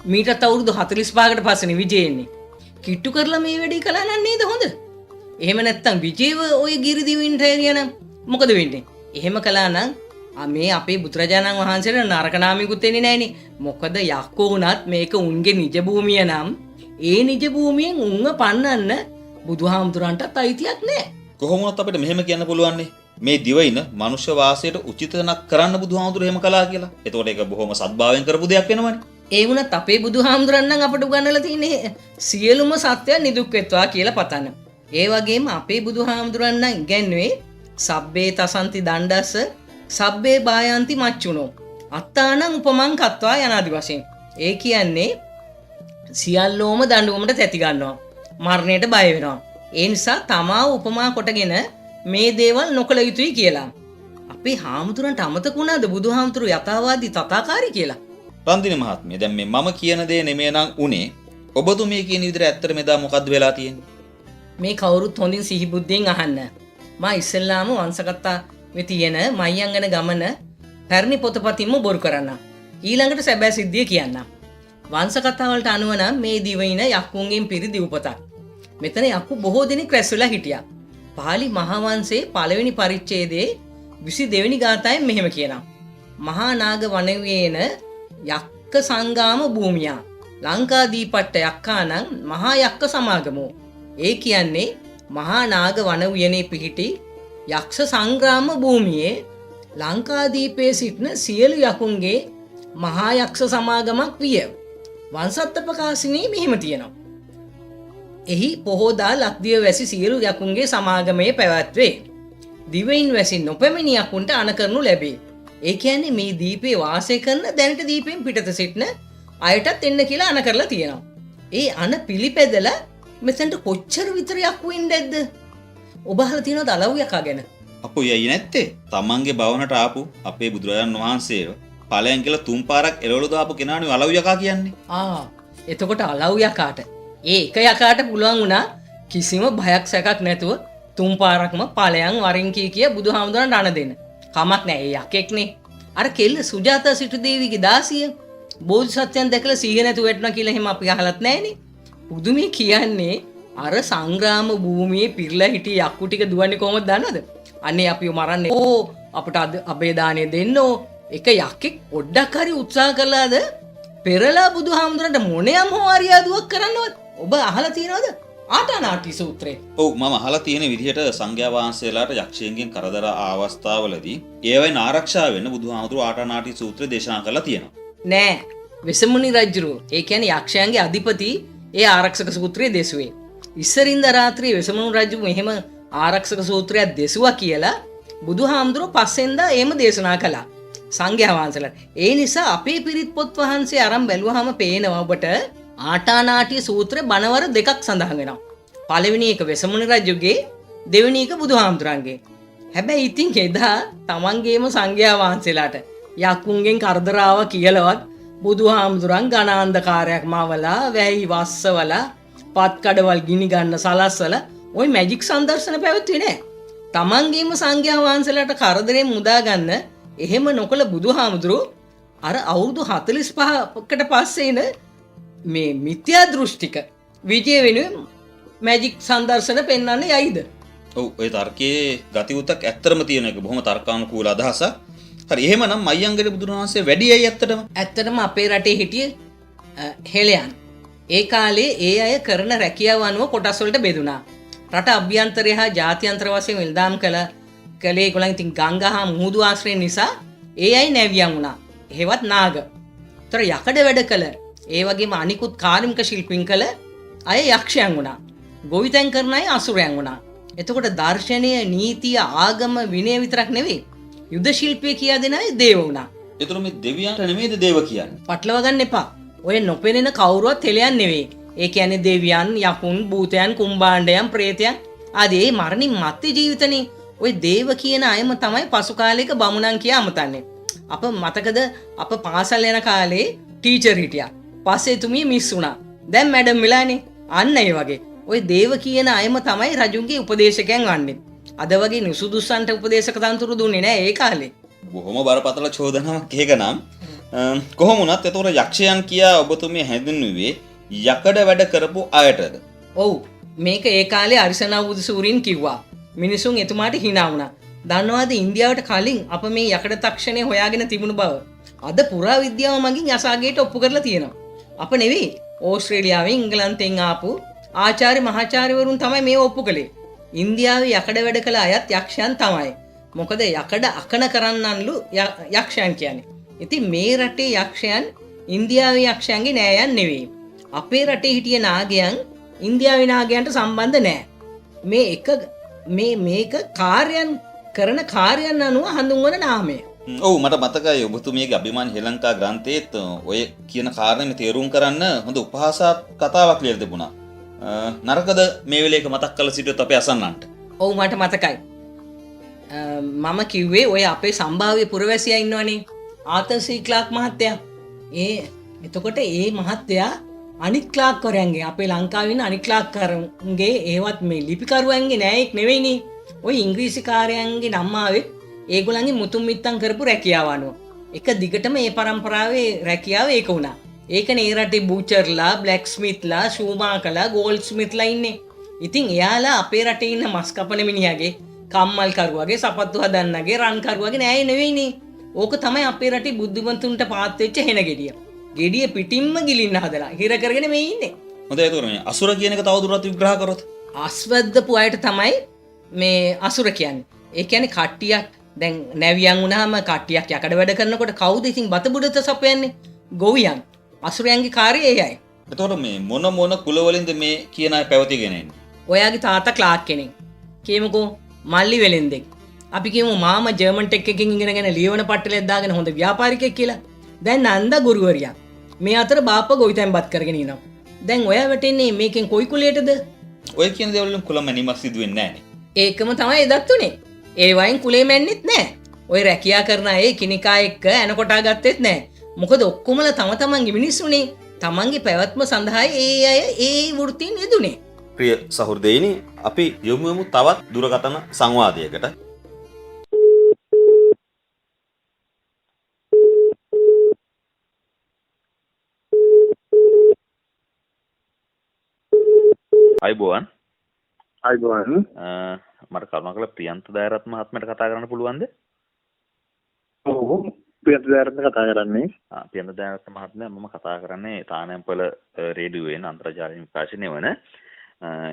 මීටත් අවුරුදු 45කට පස්සේනේ විජය එන්නේ. කිට්ටු කරලා මේ වැඩේ කළා නම් නේද හොඳ? එහෙම නැත්තම් විජයව ওই ගිරි දිවින්ට එරියනම් මොකද වෙන්නේ? එහෙම කළා නම් මේ අපේ බුදුරජාණන් වහන්සේට නරක නාමයකුත් එන්නේ නැහනේ. මොකද යක්කෝ වුණත් මේක උන්ගේ නිජ භූමිය නම් ඒ නිජ භූමියෙන් උන්ව පන්නන්න බුදුහාමුදුරන්ටත් අයිතියක් නැහැ. කොහොමුණත් අපිට මෙහෙම කියන්න පුළුවන්නේ මේ දිවයින මනුෂ්‍ය වාසයට උචිත නක් කරන්න බුදුහාමුදුරු එහෙම කළා කියලා. එතකොට ඒක බොහොම සත්භාවයෙන් කරපු දෙයක් වෙනවනේ. ඒ වුණත් අපේ බුදුහාමුදුරන් නම් අපට උගන්වලා තියෙන්නේ සියලුම සත්‍යයන් නිදුක් වෙත්වා කියලා පතන්න. ඒ වගේම අපේ බුදුහාමුදුරන් නම් ඉගැන්වුවේ සබ්බේ තසන්ති දණ්ඩස්ස සබ්බේ බායන්ති මච්චුනෝ අත්තානං උපමං කତ୍වා යනාදි වශයෙන්. ඒ කියන්නේ සියල්ලෝම දඬුවමට තැති ගන්නවා. මරණයට බය වෙනවා. ඒ නිසා තමා උපමා කොටගෙන මේ දේවල් නොකළ යුතුයි කියලා. අපේ හාමුදුරන්ට අමතක වුණාද බුදුහාමුදුරු යථාවාදී තථාකාරී කියලා? රන්දිනි මහත්මිය දැන් මේ මම කියන දේ නෙමෙයි නම් උනේ. ඔබතුමිය කියන විදිහට ඇත්තට මෙදා මොකද්ද වෙලා තියෙන්නේ? මේ කවුරුත් හොඳින් සිහි බුද්ධියෙන් අහන්න. මා ඉස්සෙල්ලාම වංශකතා මේ තියෙන මයංගන ගමන පැරණි පොතපතින්ම බොරු කරන්න. ඊළඟට සැබෑ සිද්ධිය කියන්න. වංශකතා වලට අනුව නම් මේ දිවයින යක්කුන්ගෙන් පිරි දිවපතක්. මෙතන යක්කු බොහෝ දෙනෙක් රැස් වෙලා හිටියා. පාලි මහාවංශයේ පළවෙනි පරිච්ඡේදයේ 22 වෙනි ගාථාවෙන් මෙහෙම කියනවා. මහා නාග වනවේන යක්ක සංගාම භූමියා ලංකාදීපට්ට යක්කානං මහා යක්ක සමාගමෝ. ඒ කියන්නේ මහා නාග වන උයනේ පිහිටි යක්ෂ සංග්‍රාම භූමියේ ලංකාදීපයේ සිටින සියලු යකුන්ගේ මහා යක්ෂ සමාගමක් විය. වංශත්ත ප්‍රකාශනයේ මෙහෙම තියෙනවා. එහි පොහෝදා ලක්දිව වැසි සියලු යකුන්ගේ සමාගමයේ පැවැත්වේ. දිවයින් වැසි නොපැමිණි යකුන්ට අණ කරනු ලැබේ. ඒ කියන්නේ මේ දීපේ වාසය කරන දැනට දීපෙන් පිටත සිටින අයටත් එන්න කියලා අණ කරලා තියෙනවා. ඒ අණ පිළිපැදලා මෙතනට කොච්චර විතර යක්කු ඉන්නේ නැද්ද? ඔබ අහලා තියෙනවද අලව් යකා ගැන? අපෝ යයි නැත්තේ. තමන්ගේ භවනට ආපු අපේ බුදුරජාණන් වහන්සේව ඵලයන් කියලා තුන් පාරක් එළවලු දාපු කෙනානේ අලව් යකා කියන්නේ. එතකොට අලව් යකාට ඒ එක යකාට පුළුවන් වුණා කිසිම බයක් සැකක් නැතුව තුන් පාරක්ම ඵලයන් වරින් කිය බුදුහාමුදුරන්ට අණ දෙන්න. කමක් නැහැ ඒ යකෙක්නේ. අර කෙල්ල සුජාතා සිටු දේවිගේ දාසිය බෝධිසත්වයන් දැකලා සීහ නැතුව වැටුණා කියලා එහෙම අපි අහලත් නැහනේ. පුදුමේ කියන්නේ අර සංග්‍රාම භූමියේ පිරලා හිටිය යක්කු ටික දුවන්නේ කොහොමද දන්නවද? අනේ අපිව මරන්නේ. අපට අබේ දාණය දෙන්න එක යකෙක් පොඩ්ඩක් හරි උත්සාහ කළාද පෙරලා බුදුහාමුදුරන්ට මොනියම් හෝ අරියාදුවක් කරන්නවත්? ඔබ අහලා තියෙනවද ආටානාටි සූත්‍රය? ඔව් මම අහලා තියෙන විදිහට සංඝයා වහන්සේලාට යක්ෂයන්ගෙන් කරදර අවස්ථාවලදී ඒවෙන් ආරක්ෂා වෙන්න බුදුහාමුදුරුවෝ ආටානාටි සූත්‍රය දේශනා කරලා තියෙනවා. නෑ වෙසමුණි රජුරෝ ඒ කියන්නේ යක්ෂයන්ගේ අධිපති ඒ ආරක්ෂක සූත්‍රය දෙසුවේ. ඉස්සරින්ද රාත්‍රියේ වෙසමුණු රජු මෙහෙම ආරක්ෂක සූත්‍රයක් දෙසුවා කියලා බුදුහාමුදුරුවෝ පස්සෙන්දා එහෙම දේශනා කළා සංඝයා වහන්සේලාට. ඒ නිසා අපේ පිරිත් පොත් වහන්සේ අරන් බැලුවාම පේනවා ඔබට ආටානාටි සූත්‍රේ බණවර දෙකක් සඳහන් වෙනවා. පළවෙනි එක වෙසමුණි රජුගේ, දෙවෙනි එක බුදුහාමුදුරන්ගේ. හැබැයි ඉතින් එදා තමන්ගේම සංඝයා වහන්සේලාට යක්කුන්ගෙන් කරදර ආවා කියලාවත් බුදුහාමුදුරන් ඝනාන්ධකාරයක් මවලා වැහි වස්සවලා පත් කඩවල් ගිනි ගන්න සලස්සලා ওই මැජික් සංදර්ශන පැවැත්වුවේ නෑ. තමන්ගේම සංඝයා වහන්සේලාට කරදරෙන් මුදා ගන්න එහෙම නොකළ බුදුහාමුදුරුවෝ අර අවුරුදු 45කට පස්සේ එන මේ මිත්‍යා දෘෂ්ටික විජය වෙනුවෙන් මැජික් සංදර්ශන පෙන්වන්න යයිද? ඔව් ඒ තර්කයේ ගති උතක් ඇත්තටම තියෙන එක බොහොම තර්කානුකූල අදහසක්. හරි එහෙමනම් මයංගල බුදුන් වහන්සේ වැඩි අය ඇත්තටම අපේ රටේ හිටිය හෙළයන්. ඒ කාලේ ඒ අය කරන රැකියාව අනුව කොටස් වලට බෙදුණා. රට අභ්‍යන්තරය හා ජාත්‍යන්තර වශයෙන් වෙළඳාම් කළේ ඒගොල්ලන් ඉතින් ගංගා හා මුහුදු ආශ්‍රය නිසා ඒ අය නැවියන් වුණා. එහෙවත් නාග. ඒතර යකඩ වැඩ කළ ඒ වගේම අනිකුත් කාර්මික ශිල්පීන් කළ අය යක්ෂයන් වුණා. ගොවිතැන් කරන අය අසුරයන් වුණා. එතකොට දර්ශනය, නීතිය, ආගම, විනය විතරක් නෙවෙයි යුද ශිල්පය කියා දෙන අය දේව වුණා. ඒතර මේ දෙවියන්ට නෙමෙයිද දේව කියන්නේ? පටලව ගන්න එපා. ඔය නොපෙනෙන කවුරුවත් හෙලයන් නෙවෙයි. ඒ කියන්නේ දෙවියන්, යකුන්, භූතයන්, කුම්භාණ්ඩයන්, ප්‍රේතයන් ආදී ඒ මරණින් මත්තේ ජීවිතනේ. ඔය දේව කියන අයම තමයි පසු කාලයක බමුණන් කියා අමතන්නේ. අප මතකද අප පාසල් යන කාලේ ටීචර් හිටියා. පස්සේ එතුමිය මිස් වුණා. දැන් මැඩම් වෙලානේ. අන්න ඒ වගේ. ඔය දේව කියන අයම තමයි රජුන්ගේ උපදේශකයන් වන්නේ. අද වගේ නුසුදුස්සන්ට උපදේශක තනතුරු දුන්නේ නැහැ ඒ කාලේ. බොහොම බරපතල චෝදනාවක් ඒක නම්. කොහොම වුණත් එතකොට යක්ෂයන් කියා ඔබතුමිය හැඳින්වුවේ යකඩ වැඩ කරපු අයටද? ඔව්. මේක ඒ කාලේ අරිසනාවුද සූරීන් කිව්වා. මිනිසුන් එතුමාට hina වුණා. දන්නවාද ඉන්දියාවට කලින් අප මේ යකඩ තාක්ෂණය හොයාගෙන තිබුණු බව අද පුරා විද්‍යාව මගින් යසාගේට ඔප්පු කරලා තියෙනවා. අප නෙවෙයි ඕස්ට්‍රේලියාවෙන් ඉංගලන්තෙන් ආපු ආචාර්ය මහාචාර්යවරුන් තමයි මේ ඔප්පු කළේ. ඉන්දියාවේ යකඩ වැඩ කළ අයත් යක්ෂයන් තමයි. මොකද යකඩ අකන කරන්නන්ලු යක්ෂයන් කියන්නේ. ඉතින් මේ රටේ යක්ෂයන් ඉන්දියාවේ යක්ෂයන්ගේ නෑයන් නෙවෙයි. අපේ රටේ හිටිය නාගයන් ඉන්දියාවේ නාගයන්ට සම්බන්ධ නෑ. මේක කාර්යයන් කරන කාර්යයන් අනුව හඳුන්වන නාමය. ඔව් මට මතකයි ඔබතුමියගේ අභිමාන ශ්‍රී ලංකා ග්‍රන්ථයේත් ඔය කියන කාරණේම තේරුම් කරන්න හොඳ උපහාසාත් කතාවක් ලියලා තිබුණා. නරකද මේ වෙලේක මතක් කරලා සිටියොත් අපේ අසන්නන්ට? ඔව් මට මතකයි. මම කිව්වේ ඔය අපේ සම්භාව්‍ය පුරවැසියා ඉන්නවනේ ආතර් සී ක්ලාක් මහත්තයා. එතකොට ඒ මහත්තයා අනිත් ක්ලාක්කරයන්ගේ අපේ ලංකාවේ ඉන්න අනිත් ක්ලාක්කරන්ගේ ඒවත් මේ ලිපිකරුවන්ගේ නෑයෙක් නෙවෙයිනේ. ඔය ඉංග්‍රීසිකාරයන්ගේ නම් ආවේ ඒගොල්ලන්ගේ මුතුන් මිත්තන් කරපු රැකියාව අනුව. එක දිගටම මේ පරම්පරාවේ රැකියාව ඒක වුණා. ඒකනේ ඒ රටේ බූචර්ලා, බ්ලැක් ස්මිත්ලා, ෂූමාකලා, ගෝල්ඩ් ස්මිත්ලා ඉන්නේ. ඉතින් එයාලා අපේ රටේ ඉන්න මස් කපන මිනිහාගේ, කම්මල් කරුවාගේ, සපත්තු හදන්නගේ, රන් කරුවාගේ නෑ නෙවෙයිනේ. ඕක තමයි අපේ රටේ බුද්ධිමතුන්ට පාත් වෙච්ච හෙන ගෙඩිය. ගෙඩිය පිටින්ම ගිලින්න හදලා හිර කරගෙන මේ ඉන්නේ. හොඳයි ඒතකොට මේ අසුර කියන එක තවදුරටත් විග්‍රහ කරොත් අස්වැද්දපු අයට තමයි මේ අසුර කියන්නේ. ඒ කියන්නේ කට්ටියක් දැන් නැවියන් වුණාම කට්ටියක් යකඩ වැඩ කරනකොට කවුද ඉතින් බත බුඩත සපයන්නේ? ගොවියන්. අසුරයන්ගේ කාර්යය එයයි. එතකොට මේ මොන කුලවලින්ද මේ කියන අය පැවතිගෙන ඉන්නේ? ඔයාගේ තාත්තා ක්ලාක් කෙනෙක්. කියමුකෝ මල්ලි වෙලෙන්දෙක්. අපි කියමු මාමා ජර්මන් ටෙක් එකකින් ඉගෙනගෙන ලියවන පට්ටලයක් දාගෙන හොඳ ව්‍යාපාරිකයෙක් කියලා. දැන් නන්දා ගුරුවරියා. මේ අතර බාප්පා ගොවිතැන්පත් කරගෙන ඉනවා. දැන් ඔයා වැටෙන්නේ මේකෙන් කොයි කුලයටද? ඔය කියන දේවල් වලින් කුලම නිමක් සිදු වෙන්නේ නැහැ නේ. ඒකම තමයි එදත් උනේ. ඒ වයින් කුලේ මැන්නෙත් නැහැ. ඔය රැකියා කරන අය කිනිකා එක්ක එනකොටා ගත්තෙත් නැහැ. මොකද ඔක්කොමලා තම තමන්ගේ මිනිස්සුනේ. තමන්ගේ පැවැත්ම සඳහා ඒ අය ඒ වෘත්තීන් යෙදුනේ. ප්‍රිය සහෘදයිනි අපි යොමු තවත් දුරකථන සංවාදයකට. අයිබෝවන්. මට කරුණාකරලා ප්‍රියන්ත දයරත් මහත්මයාට කතා කරන්න පුළුවන්ද? ඔව් ප්‍රියන්ත දයරත් කතා කරන්නේ. ප්‍රියන්ත දයරත් මහත්මයා මම කතා කරන්නේ තානම්පල රේඩියෝයෙන් අන්තර්ජාලයෙන් විකාශනය වන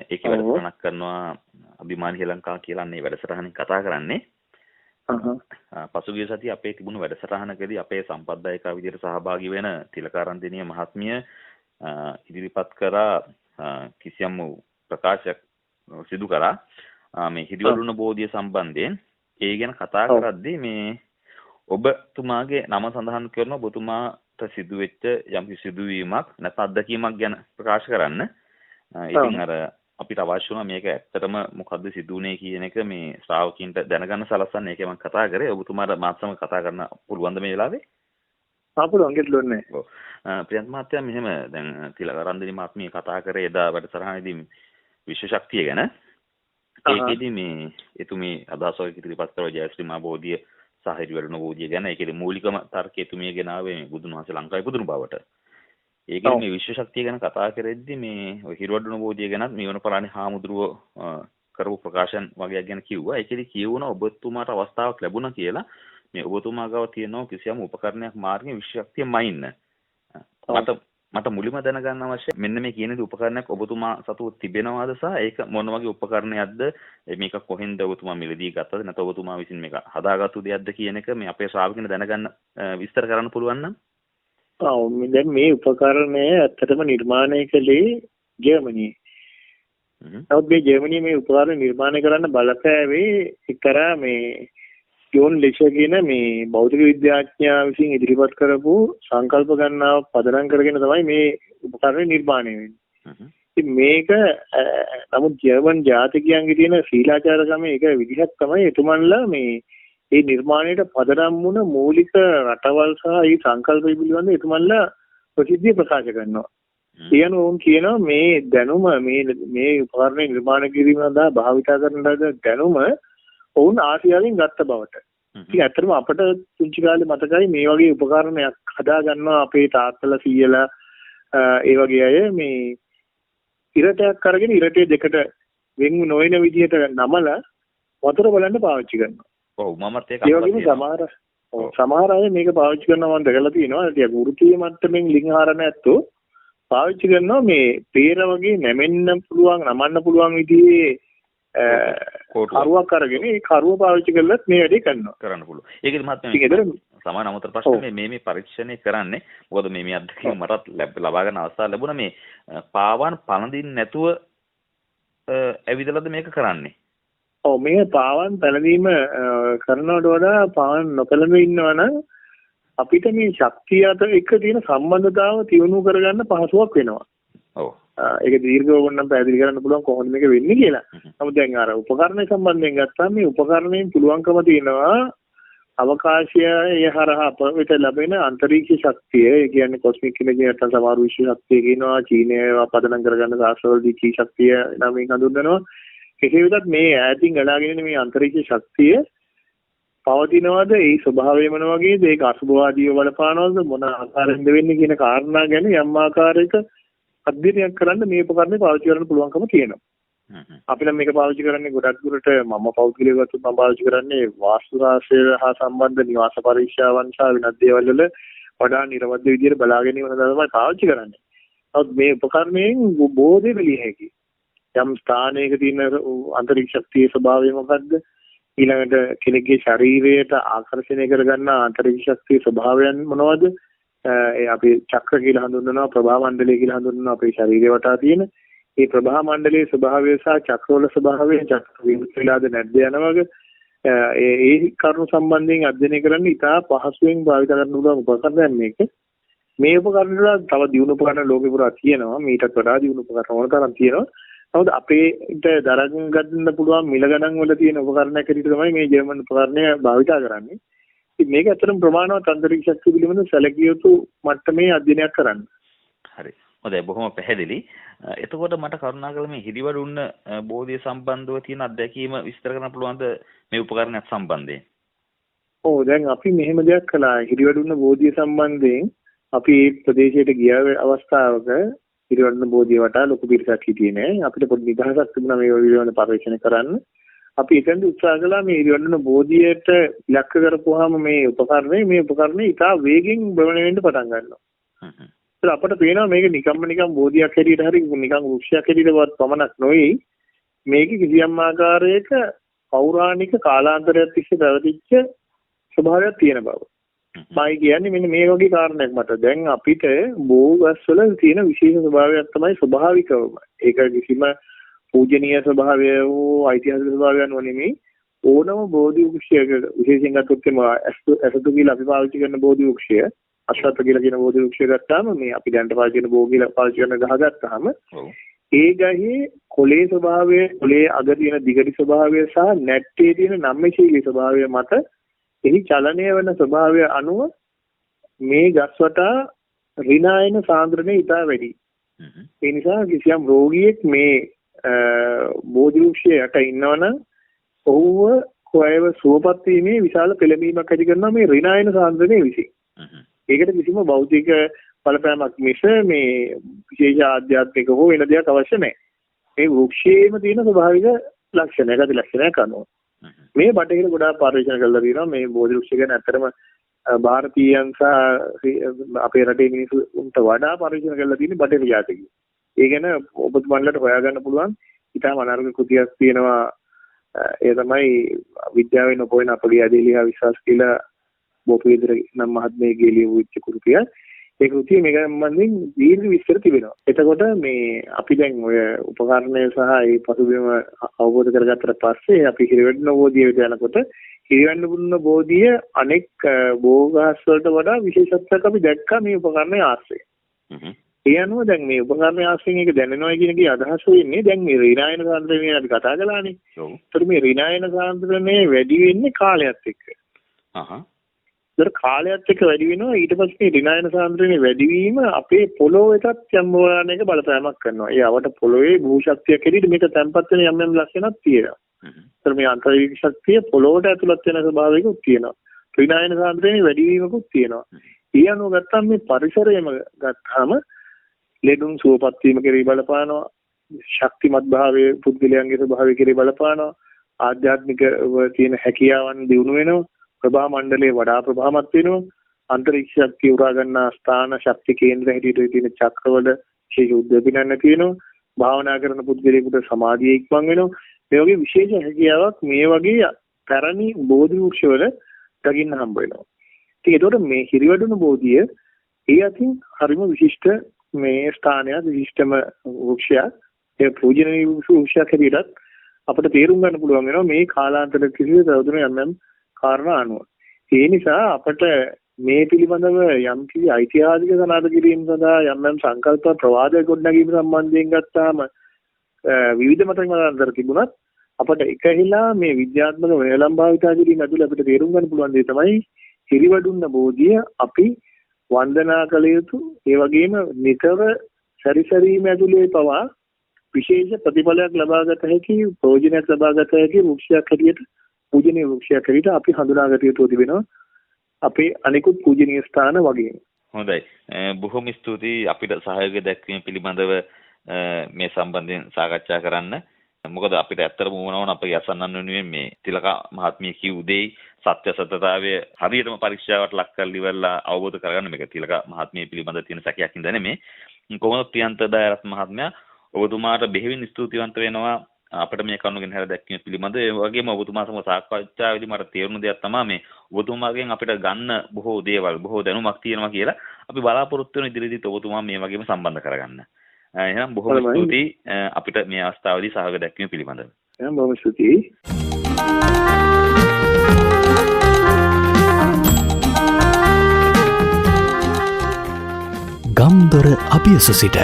ඒකේ වැඩසටහනක් කරනවා අභිමාන ශ්‍රී ලංකා කියලා මේ වැඩසටහනින් කතා කරන්නේ. පසුගිය සතියේ අපේ තිබුණු වැඩසටහනකදී අපේ සම්පත්දායකා විදිහට සහභාගී වෙන තිලකාරන්දිනිය මහත්මිය ඉදිරිපත් කරා කිසියම් ප්‍රකාශයක් සිදු කරා මේ හිදිවරුණ බෝධිය සම්බන්ධයෙන්. ඒ ගැන කතා කරද්දී මේ ඔබතුමාගේ නම සඳහන් කරන ඔබතුමාට සිදුවෙච්ච යම් සිදුවීමක් නැත්නම් අත්දැකීමක් ගැන ප්‍රකාශ කරන්න. ඉතින් අර අපිට අවශ්‍ය වුණා මේක ඇත්තටම මොකද්ද සිදුුනේ කියන එක මේ ශ්‍රාවකින්ට දැනගන්න සලස්සන්න. ඒකේ මම කතා කරේ. ඔබතුමාට මාත් සමග කතා කරන්න පුළුවන්ද මේ වෙලාවේ? පුළුවන් ගෙඩලුවක් නැහැ. ඔව්. ප්‍රියන්ත මහත්තයා මෙහෙම දැන් තිලකරන්දිනී මහත්මිය කතා කරේ එදා වැඩසටහනේදී විශ්ව ශක්තිය ගැන. ඒකෙදි මේ එතුමී අදහස් වගේ ඉදිරිපත් කරලා ජයශ්‍රී මහ බෝධිය සහ හිරිවැඩුණ බෝධිය ගැන. ඒකෙදි මූලිකම තර්කය එතුමිය ගෙනාවේ මේ බුදුන් වහන්සේ ලංකාවේ පුදුණු බවට. ඒකෙදි මේ විශ්ව ශක්තිය ගැන කතා කරෙද්දි මේ ඔය හිරිවැඩුණ බෝධිය ගැනත් මේ වනපරාණි හාමුදුරුව කරපු ප්‍රකාශන වගේක් ගැන කිව්වා. ඒකෙදි කියවුණා ඔබතුමාට අවස්ථාවක් ලැබුණා කියලා මේ ඔබතුමා ගාව තියෙනවා කිසියම් උපකරණයක් මාර්ගයෙන් විශ්ව ශක්තිය මයින්න. මට මුලින්ම දැනගන්න අවශ්‍යයි මෙන්න මේ කියන දේ උපකරණයක් ඔබතුමා සතුව තිබෙනවද සහ ඒක මොන වගේ උපකරණයක්ද? මේක කොහෙන්ද ඔබතුමා මිලදී ගත්තද නැත්නම් ඔබතුමා විසින් මේක හදාගත්තු දෙයක්ද කියන එක මේ අපේ ශ්‍රාවකින් දැනගන්න විස්තර කරන්න පුළුවන් නම්? දැන් මේ උපකරණය ඇත්තටම නිර්මාණය කළේ ජර්මනියේ. නමුත් මේ ජර්මනියේ මේ උපකරණ නිර්මාණය කරන්න බලපෑවේ එක්තරා මේ ජෝන් ලෙෂර් කියන මේ භෞතික විද්‍යාඥයා විසින් ඉදිරිපත් කරපු සංකල්ප ගණනාව පදනම් කරගෙන තමයි මේ උපකරණය නිර්මාණය වෙන්නේ. ඉතින් මේක නමුත් ජර්මන් ජාතිකයන්ගේ තියෙන ශීලාචාරකමේ එක විදිහක් තමයි එතුමන්ලා මේ නිර්මාණයට පදනම් වුණ මූලික රටවල් සහ මේ සංකල්ප පිළිබඳව එතුමන්ලා ප්‍රසිද්ධිය ප්‍රකාශ කරනවා. කියන උන් කියනවා මේ දැනුම මේ උපකරණ නිර්මාණය කිරීම සඳහා භාවිතා කරන දැනුම ඔවුන් ආසියාවෙන් ගත්ත බවට. ඉතින් ඇත්තටම අපිට පුංචි කාලේ මතකයි මේ වගේ උපකරණයක් හදා ගන්නවා අපේ තාත්තලා සීයලා ඒ වගේ අය මේ ඉරටයක් අරගෙන ඉරටේ දෙකට වෙන් නොවන විදිහට නමලා වතුර බලන්න පාවිච්චි කරනවා. ඔව් මමත් ඒක ඒ වගේම සමහර අය මේක පාවිච්චි කරනවා මම දැකලා තියෙනවා. ටික වෘත්තීය මට්ටමින් ලිංහාර නැත්තෝ පාවිච්චි කරනවා මේ පේර වගේ නමන්න පුළුවන් විදිහේ කරුවක් අරගෙන ඒ කරුව පාවිච්චි කරලත් මේ වැඩේ කරන්න පුළුවන්. ඒකෙදි මහත්මයා සමාන අමතර ප්‍රශ්න මේ පරීක්ෂණය කරන්නේ මොකද මේ අත්දැකීම මටත් ලබා ගන්න අවස්ථාව ලැබුණා මේ පාවන් පළඳින්න නැතුව ඇවිදලාද මේක කරන්නේ? ඔව් මේ පාවන් පැලදීම කරනවට වඩා පාවන් නොපැලඳ ඉන්නවනම් අපිට මේ ශක්තිය අතර එක තියෙන සම්බන්ධතාව තියුණු කරගන්න පහසුවක් වෙනවා. ඔව්. ඒක දීර්ඝව වුණනම් පැහැදිලි කරන්න පුළුවන් කොහොමද මේක වෙන්නේ කියලා. නමුත් දැන් අර උපකරණ සම්බන්ධයෙන් ගත්තාම මේ උපකරණයෙන් පුළුවන්කම තියෙනවා අවකාශය යහරහ අපිට ලැබෙන අන්තරීක්ෂ ශක්තිය. ඒ කියන්නේ කොස්මික් එනර්ජි නැත්නම් සමහර විශ්ව ශක්තිය කියනවා. චීනය පදනම් කරගන්න ශාස්ත්‍රවලදී චී ශක්තිය නමින් හඳුන්වනවා. කෙසේ වෙතත් මේ ඈතින් ගලාගෙන මේ අන්තරීක්ෂ ශක්තිය පවතිනවද? ඒ ස්වභාවය මොන වගේද? ඒක අසුභවාදීව බලපානවද? මොන ආකාරයෙන්ද වෙන්නේ කියන කාරණා ගැන යම් ආකාරයක අධ්‍යයනයක් කරන්න මේ උපකරණය පාවිච්චි කරන්න පුළුවන්කම තියෙනවා. අපි නම් මේක පාවිච්චි කරන්නේ ගොඩක් දුරට මම පෞද්ගලිකව ගත්තොත් මම පාවිච්චි කරන්නේ වාස්තු ශාස්ත්‍රය හා සම්බන්ධ නිවාස පරීක්ෂාවන් සහ වෙනත් දේවල් වල වඩා නිර්වද්‍ය විදියට බලා ගැනීම සඳහා තමයි පාවිච්චි කරන්නේ. නමුත් මේ උපකරණයෙන් බොහෝ දේ බැලිය හැකියි. යම් ස්ථානයක තියෙන අන්තරීක්ෂ ශක්තියේ ස්වභාවය මොකද්ද? ඊළඟට කෙනෙකුගේ ශරීරයට ආකර්ෂණය කරගන්න අන්තරීක්ෂ ශක්තියේ ස්වභාවයන් මොනවද? ඒ අපි චක්‍ර කියලා හඳුන්වනවා, ප්‍රභා මණ්ඩලය කියලා හඳුන්වනවා අපේ ශරීරය වටා තියෙන. මේ ප්‍රභා මණ්ඩලයේ ස්වභාවය සහ චක්‍රවල ස්වභාවය චක්‍ර විමුක්ත වෙලාද නැද්ද යන වගේ ඒ කරුණු සම්බන්ධයෙන් අධ්‍යයනය කරන්න ඉතා පහසුවෙන් භාවිත කරන්න පුළුවන් උපකරණයක් මේක. මේ උපකරණ වල තව දියුණු උපකරණ ලෝකෙ පුරා තියෙනවා. මීටත් වඩා දියුණු උපකරණ ඕන තරම් තියෙනවා. නමුත් අපේට දරන් ගන්න පුළුවන් මිල ගණන් වල තියෙන උපකරණයක් හැටියට තමයි මේ ජර්මන් උපකරණය භාවිත කරන්නේ. ඉතින් මේක ඇත්තටම ප්‍රමාණවත් අන්තරීක්ෂ ශක්තිය පිළිබඳ සැලකිය යුතු මට්ටමේ අධ්‍යයනයක් කරන්න. හරි. හොඳයි බොහොම පැහැදිලි. එතකොට මට කරුණාකරලා මේ හිරිවඩුන්න බෝධිය සම්බන්ධව තියෙන අත්දැකීම විස්තර කරන්න පුළුවන්ද මේ උපකරණයක් සම්බන්ධයෙන්? ඔව් දැන් අපි මෙහෙම දෙයක් කළා. හිරිවඩුන්න බෝධිය සම්බන්ධයෙන් අපි මේ ප්‍රදේශයට ගිය අවස්ථාවක හිරිවඩුන්න බෝධිය වටා ලොකු පිරිසක් හිටියේ නෑ. අපිට පොඩි නිදහසක් තිබුණා මේ විදිහට පරීක්ෂණ කරන්න. අපි එතෙන්ද උත්සාහ කළා මේ හිරිවඩුන්න බෝධියට ඉලක්ක කරපුවාම මේ උපකරණය ඉතා වේගෙන් භ්‍රමණය වෙන්න පටන් ගන්නවා. ඒක අපිට පේනවා මේක නිකන් බෝධියක් හැටියට හරි නිකන් වෘක්ෂයක් හැටියටවත් පමණක් නොවේ. මේක කිසියම් ආකාරයක පෞරාණික කාලාන්තරයක් තිස්සේ පැවතිච්ච ස්වභාවයක් තියෙන බව. මම කියන්නේ මෙන්න මේ වගේ කාරණයක් මට. දැන් අපිට බෝගස් වල තියෙන විශේෂ ස්වභාවයක් තමයි ස්වභාවිකවම. ඒක කිසිම පූජනීය ස්වභාවය වූ ඓතිහාසික ස්වභාවයක් නෙමෙයි. ඕනම බෝධි වෘක්ෂයක විශේෂයෙන් ගත්තොත් ඇසතු කියලා අපි පාවිච්චි කරන බෝධි වෘක්ෂය අශ්වත්ථ කියලා කියන බෝධි වෘක්ෂය ගත්තාම මේ අපි දැන් පාවිච්චි කරන බෝ කියලා පාවිච්චි කරන ගහ ගත්තාම ඒ ගහේ කොලේ ස්වභාවය, කොලේ අග තියෙන දිගටි ස්වභාවය සහ නැට්ටේ තියෙන නම්‍යශීලී ස්වභාවය මත එහි චලනය වෙන ස්වභාවය අනුව මේ ගස් වටා ඍණායන සාන්ද්‍රණය ඉතා වැඩි. ඒ නිසා කිසියම් රෝගියෙක් මේ බෝධි වෘක්ෂය යට ඉන්නවනම් ඔහුව කොයව සුවපත් වීමේ විශාල පෙළඹීමක් ඇති කරනවා මේ ඍණායන සාන්ද්‍රණය විසින්. ඒකට කිසිම භෞතික බලපෑමක් මිස මේ විශේෂ ආධ්‍යාත්මික හෝ වෙන දෙයක් අවශ්‍ය නැහැ. මේ වෘක්ෂයේම තියෙන ස්වභාවික ලක්ෂණ, ගති ලක්ෂණයක් අනුව. මේ බටහිර ගොඩාක් පරීක්ෂණ කරලා තියෙනවා මේ බෝධි වෘක්ෂ ගැන. ඇත්තටම ಭಾರತೀයයන් සහ අපේ රටේ මිනිස්සුන්ට වඩා පරීක්ෂණ කරලා තියෙන බටහිර ජාතිකයෝ. ඒ ගැන ඔබතුමන්ලට හොයාගන්න පුළුවන් ඉතාම අනර්ග කෘතියක් තියෙනවා. ඒ තමයි විද්‍යාවෙන් නොපොයන අපගේ ඇදහිලි හා විශ්වාස කියලා බෝපීදර නම් මහත්මයාගේ ලියවිච්ච කෘතිය. ඒ කෘතිය මේක සම්බන්ධයෙන් දීර්ඝ විස්තර තිබෙනවා. එතකොට මේ අපි දැන් ඔය උපකරණය සහ ඒ පසුබිම අවබෝධ කරගත්තට පස්සේ අපි හිරිවැඩුන බෝධිය වෙත යනකොට හිරිවැඩුන බෝධිය අනෙක් බෝගහස් වලට වඩා විශේෂත්වයක් අපි දැක්කා මේ උපකරණයේ ආශ්‍රයෙන්. ඒ අනුව දැන් මේ උපකරණයේ ආශ්‍රයෙන් එක දැනෙනවා කියන එකේ අදහස වෙන්නේ දැන් මේ ඍණායන සාන්ද්‍රණය අපි කතා කළානේ. ඔව්. ඒතර මේ ඍණායන සාන්ද්‍රණය වැඩි වෙන්නේ කාලයත් එක්ක. ඒතර කාලයත් එක්ක වැඩි වෙනවා ඊට පස්සේ ඍණායන සාන්ද්‍රණය වැඩි වීම අපේ පොළොවේටත් යම් වරණයක බලපෑමක් කරනවා. ඒ අවට පොළොවේ භූ ශක්තියක් හැටියට මේක තැම්පත් වෙන යම් ලක්ෂණක් තියෙනවා. ඒතර මේ අන්තරීක්ෂ ශක්තිය පොළොවට ඇතුළත් වෙන ස්වභාවයකුත් තියෙනවා. ඍණායන සාන්ද්‍රණය වැඩි වීමකුත් තියෙනවා. ඒ අනුව ගත්තාම මේ පරිසරයම ගත්තාම ලෙඩුන් සුවපත් වීම කෙරෙහි බලපානවා. ශක්තිමත් භාවයේ පුද්ගලයන්ගේ ස්වභාවය කෙරෙහි බලපානවා. ආධ්‍යාත්මික තියෙන හැකියාවන් දියුණු වෙනවා. ප්‍රභා මණ්ඩලයේ වඩා ප්‍රභාමත් වෙනවා. අන්තරීක්ෂ ශක්තිය උරා ගන්නා ස්ථාන ශක්ති කේන්ද්‍ර හැටියට තියෙන චක්‍රවල විශේෂ උද්දීපනයක් තියෙනවා. භාවනා කරන පුද්ගලයෙකුට සමාධිය ඉක්මන් වෙනවා. මේ වගේ විශේෂ හැකියාවක් මේ වගේ පැරණි බෝධි වෘක්ෂවල දකින්න හම්බ වෙනවා. ඉතින් ඒතකොට මේ හිරිවැඩුණු බෝධිය ඒ අතින් හරිම විශිෂ්ට මේ ස්ථානයක් විශිෂ්ටම වෘක්ෂයක්. ඒ පූජනීය වෘක්ෂයක් හැටියට අපිට තේරුම් ගන්න පුළුවන් වෙනවා මේ කාලාන්තර කිසිදු තවදුරටත් යම් කාරණා අනුව. ඒ නිසා අපිට මේ පිළිබඳව යම් කිසි ඓතිහාසික සනාථ කිරීම සඳහා යම් සංකල්ප ප්‍රවාද ගොඩනැගීම සම්බන්ධයෙන් ගත්තාම විවිධ මතවාදාන්තර තිබුණත් අපිට එකහිලා මේ විද්‍යාත්මක වෙනලම් භාවිතා කිරීම ඇතුළේ අපිට තේරුම් ගන්න පුළුවන් දේ තමයි හිරිවැඩුන්න බෝධිය අපි වන්දනා කළ යුතු ඒ වගේම නිතර සැරිසරීම ඇතුළේ පවා විශේෂ ප්‍රතිඵලයක් ලබාගත හැකි ප්‍රයෝජනයක් ලබාගත හැකි වෘක්ෂයක් හැටියට පූජනීය වෘක්ෂයක් හැටියට අපි හඳුනාගත යුතු තිබෙනවා අපේ අනිකුත් පූජනීය ස්ථාන වගේම. හොඳයි. බොහොම ස්තුතියි අපිට සහයෝගය දැක්වීම පිළිබඳව මේ සම්බන්ධයෙන් සාකච්ඡා කරන්න. මොකද අපිට ඇත්තටම වුණාම අපේ අසන්නන් වෙනුවෙන් මේ තිලකා මහත්මිය කිව් දෙයි සත්‍ය සත්‍යතාවය හරියටම පරීක්ෂාවට ලක් කරලා ඉවරලා අවබෝධ කරගන්න මේක තිලකා මහත්මිය පිළිබඳ තියෙන සැකයක් ඉඳ නෙමෙයි. කොහොමද ප්‍රියන්ත දයාරත් මහත්මයා ඔබතුමාට බෙහෙවින් ස්තුතිවන්ත වෙනවා අපිට මේ කරුණු ගැන දැක්වීම පිළිබඳ. ඒ වගේම ඔබතුමා සමග සාකච්ඡාවේදී මට තේරුණු දෙයක් තමයි මේ ඔබතුමාගෙන් අපිට ගන්න බොහෝ දේවල් බොහෝ දැනුමක් තියෙනවා කියලා අපි බලාපොරොත්තු වෙන ඉදිරියේදීත් ඔබතුමා මේ වගේම සම්බන්ධ කරගන්න. එහෙනම් බොහොම ස්තුතියි අපිට මේ අවස්ථාවේදී සහයෝගය දැක්වීම පිළිබඳව. එහෙනම් බොහොම ස්තුතියි. ගම්දොර අභියස සිට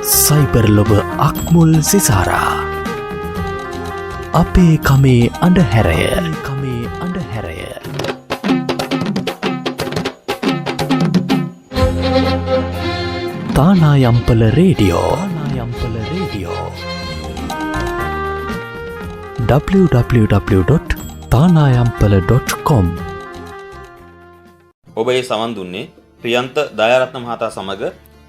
සයිබර් ලොබ අක්මුල් සිසාරා අපේ කමේ අඳුරය තානායම්පල රේඩියෝ www.tanayampala.com ඔබ ඒ සමන් දුන්නේ ප්‍රියන්ත දයාරත්න මහතා සමග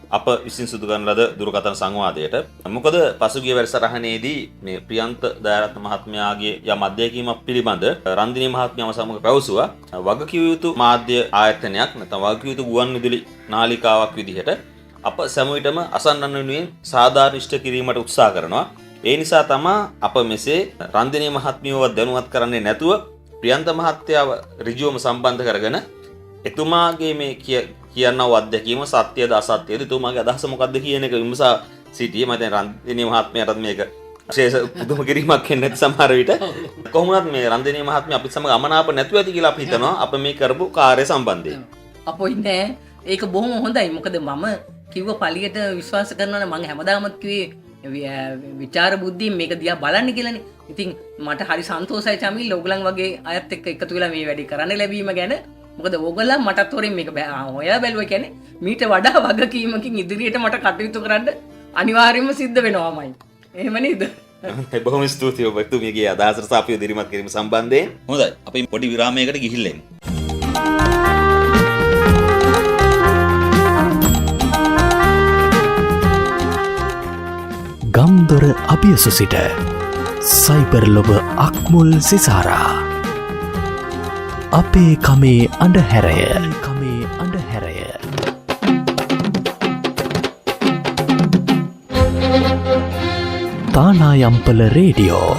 අප විසින් සිදු කරන ලද දුරකථන සංවාදයට. මොකද පසුගිය වැඩසටහනේදී මේ ප්‍රියන්ත දයාරත්න මහත්මයාගේ යම් අධ්‍යයනයක් පිළිබඳ රන්දිනී මහත්මියම සමග පැවසුවා වගකිව යුතු මාධ්‍ය ආයතනයක් නැත්නම් වගකිව යුතු ගුවන් විදුලි නාලිකාවක් විදිහට අප සෑම විටම අසන්නන් වෙනුවෙන් සාධාරණ ඉෂ්ට කිරීමට උත්සාහ කරනවා. ඒ නිසා තමයි අප මෙසේ රන්දිනී මහත්මියව දැනුවත් කරන්නේ නැතුව ප්‍රියන්ත මහත්තයාව ඍජුවම සම්බන්ධ කරගෙන එතුමාගේ මේ කියනව අත්දැකීම සත්‍යද අසත්‍යද එතුමාගේ අදහස මොකක්ද කියන එක විමසා සිටියේ. මම දැන් රන්දිනී මහත්මයාටත් මේක විශේෂ පුදුම කිරීමක් වෙන්නේ නැති සමහර විට කොහොමවත් මේ රන්දිනී මහත්මිය අපිත් සමග අමනාප නැතුව ඇති කියලා අපි හිතනවා අප මේ කරපු කාර්ය සම්බන්ධයෙන්. අපොයි නෑ ඒක බොහොම හොඳයි. මොකද මම කිව්ව පළියට විශ්වාස කරනවා නම් මම හැමදාමත් කිව්වේ විචාර බුද්ධියෙන් මේක දිහා බලන්න කියලානේ. ඉතින් මට හරි සන්තෝෂයි චමිල් ඕගලන් වගේ අයත් එක්ක එකතු වෙලා මේ වැඩේ කරන්න ලැබීම ගැන. මොකද ඕගොල්ලන් මටත් හොරෙන් මේක හොයා බැලුවා කියන්නේ මීට වඩා වගකීමකින් ඉදිරියට මට කටයුතු කරන්න අනිවාර්යයෙන්ම සිද්ධ වෙනවාමයි. එහෙම නේද? බොහොම ස්තුතියි ඔබතුමියගේ අදහසට සාපිය දිරිමත් කිරීම සම්බන්ධයෙන්. හොඳයි අපි පොඩි විරාමයකට ගිහිල්ලා එමු. ගම්දොර අභියස සිට සයිබර් ලොබ අක්මුල් සිසාරා අපේ කමේ අඳුරය තානායම්පල රේඩියෝ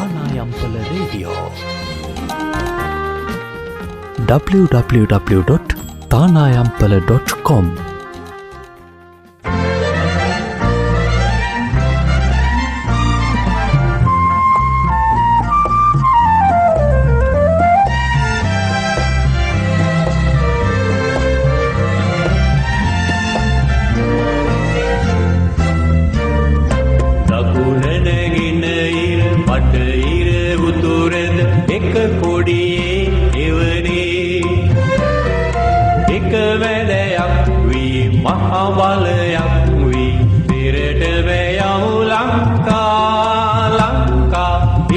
www.tanayampala.com මහබලයක් වී පෙරට වැයමු ලංකා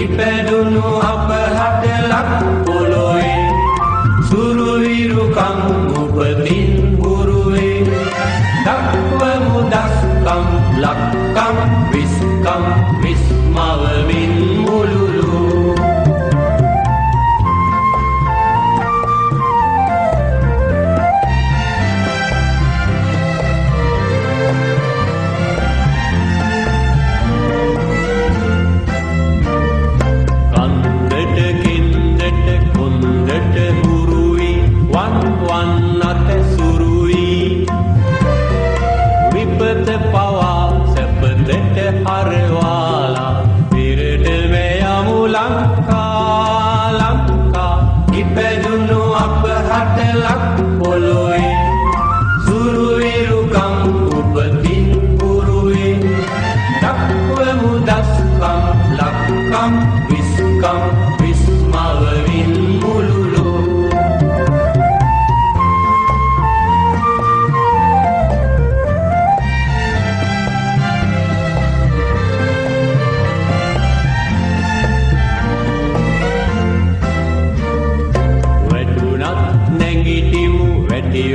ඉපැදුණු අප හටලක් පොළොවේ සුරුවිරුකම් උපතින් ගුරුවේ දක්වමු දස්කම් ලක්කම් විස්කම් විස්මවමින් මුළුලු හරවාලා පිරට වැයමු ලංකා ඉපැදුණු අප හටලක් පොළොවේ සුරුවිරුකම් උපතින් ගුරුවේ දක්වමු දස්කම් ලක්කම් විස්කම් විස්මවමින් මුළුලු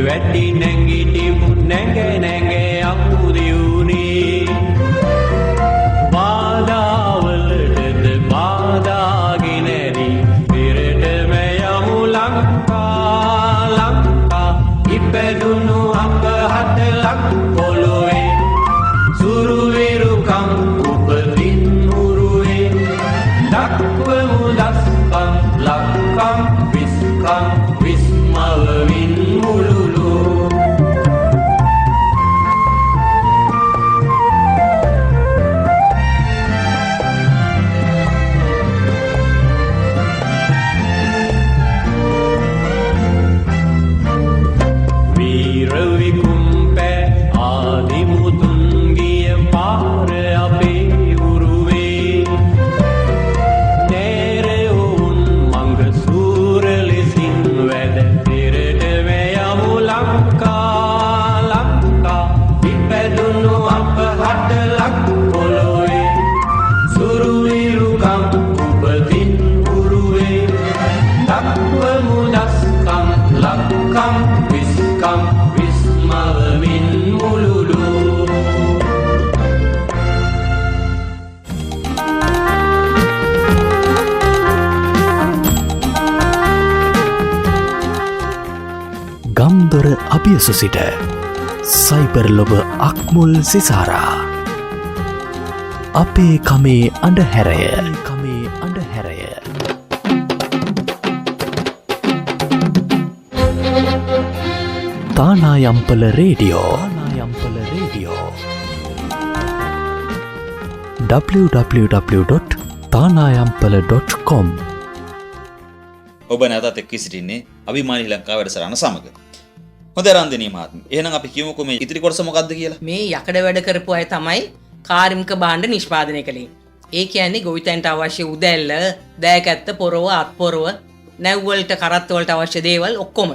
වැටි නැගිටිමු නැග නැග අමුදියුනේ බාධාවලටද බාධාගෙනරි පෙරට මයමු ලංකා ඉපැදුණු අප හටලක් පොළොවේ සුරුවිරුකම් උපතින් උරුවේ දක්වමු දස්කම් ලක්කම් විස්කම් විස්මවමින් මුළුලු වීරවිකුම්පැ ආදිමුතුන් ගිය පාර අපේ උරුවේ නේරවුන් මඟ සූර ලෙසින් වැඩ පෙරට වැයමු ලංකා ඉපැදුණු අප හටලක් පොළොවේ සුරුවිරුකම් උපතින් උරුවේ දක්වමු දස්කම් ලක්කම් විස්කම් විස්මවමින් මුළුලු ගම්දොර අභියසු සිට සයිබර් ලොබ අක්මුල් සිසාරා අපේ කමේ අඳුරය තානායම්පල රේඩියෝ www.tanayampala.com ඔබ නැවතත් එක්ව සිටින්නේ අභිමානී ලංකාව වැඩසටහන සමග. හොඳ රන්දිනී මහත්මිය. එහෙනම් අපි කියමුකෝ මේ ඉතිරි කොටස මොකක්ද කියලා. මේ යකඩ වැඩ කරපු අය තමයි කාර්මික භාණ්ඩ නිෂ්පාදනය කළේ. ඒ කියන්නේ ගොවිතැන්ට අවශ්‍ය උදැල්ල, දෑකැත්ත, පොරව, අත්පොරව, නැව්වලට කරත්ත වලට අවශ්‍ය දේවල් ඔක්කොම.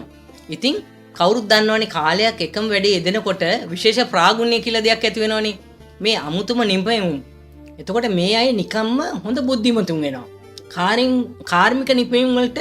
ඉතින් කවුරුත් දන්නවනේ කාලයක් එකම වැඩේ යෙදෙනකොට විශේෂ ප්‍රාගුණ්‍ය කියලා දෙයක් ඇති වෙනවනේ. මේ අමුතුම නිපැයුම්. එතකොට මේ අය නිකම්ම හොඳ බුද්ධිමතුන් වෙනවා. කාර්මික නිපැයුම් වලට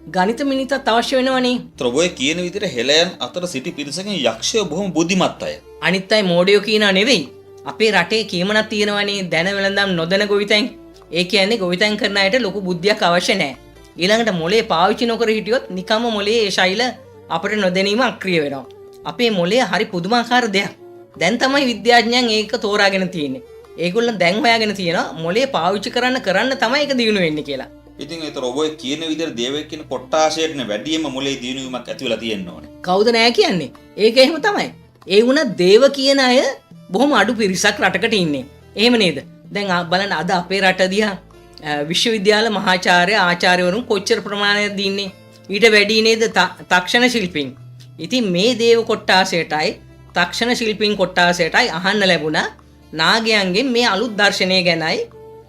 ගණිත මිනිතත් අවශ්‍ය වෙනවනේ. ත්‍රොබෝය කියන විදිහට හෙළයන් අතර සිටි පිරිසකින් යක්ෂයෝ බොහොම බුද්ධිමත් අය. අනිත් අය මෝඩයෝ කියනා නෙවෙයි. අපේ රටේ කියමනක් තියෙනවනේ දැන වෙලඳම් නොදැන ගොවිතැන්. ඒ කියන්නේ ගොවිතැන් කරන අයට ලොකු බුද්ධියක් අවශ්‍ය නැහැ. ඊළඟට මොලේ පාවිච්චි නොකර හිටියොත් නිකම්ම මොලේ ඒ ශෛල අපිට නොදැනීම අක්‍රිය වෙනවා. අපේ මොලේ හරි පුදුමාකාර දෙයක්. දැන් තමයි විද්‍යාඥයන් ඒක තෝරාගෙන තියෙන්නේ. ඒගොල්ලෝ දැන් හොයාගෙන තියෙනවා මොලේ පාවිච්චි කරන්න තමයි ඒක දියුණු වෙන්නේ කියලා. ඉතින් ඒතර ඔබ කියන විදිහට දේවයක් කියන කොට්ටාශයටනේ වැඩියෙන්ම මොලේ දියුණුවීමක් ඇති වෙලා තියෙන්න ඕනේ. කවුද නැහැ කියන්නේ? ඒක එහෙම තමයි. ඒ වුණා දේව කියන අය බොහොම අඩු පිරිසක් රටකට ඉන්නේ. එහෙම නේද? දැන් බලන්න අද අපේ රට දිහා විශ්වවිද්‍යාල මහාචාර්ය ආචාර්යවරුන් කොච්චර ප්‍රමාණයක් දින්නේ? ඊට වැඩි නේද තක්ෂණ ශිල්පීන්. ඉතින් මේ දේව කොට්ටාශයටයි තක්ෂණ ශිල්පීන් කොට්ටාශයටයි අහන්න ලැබුණා නාගයන්ගෙන් මේ අලුත් දර්ශනය ගැනයි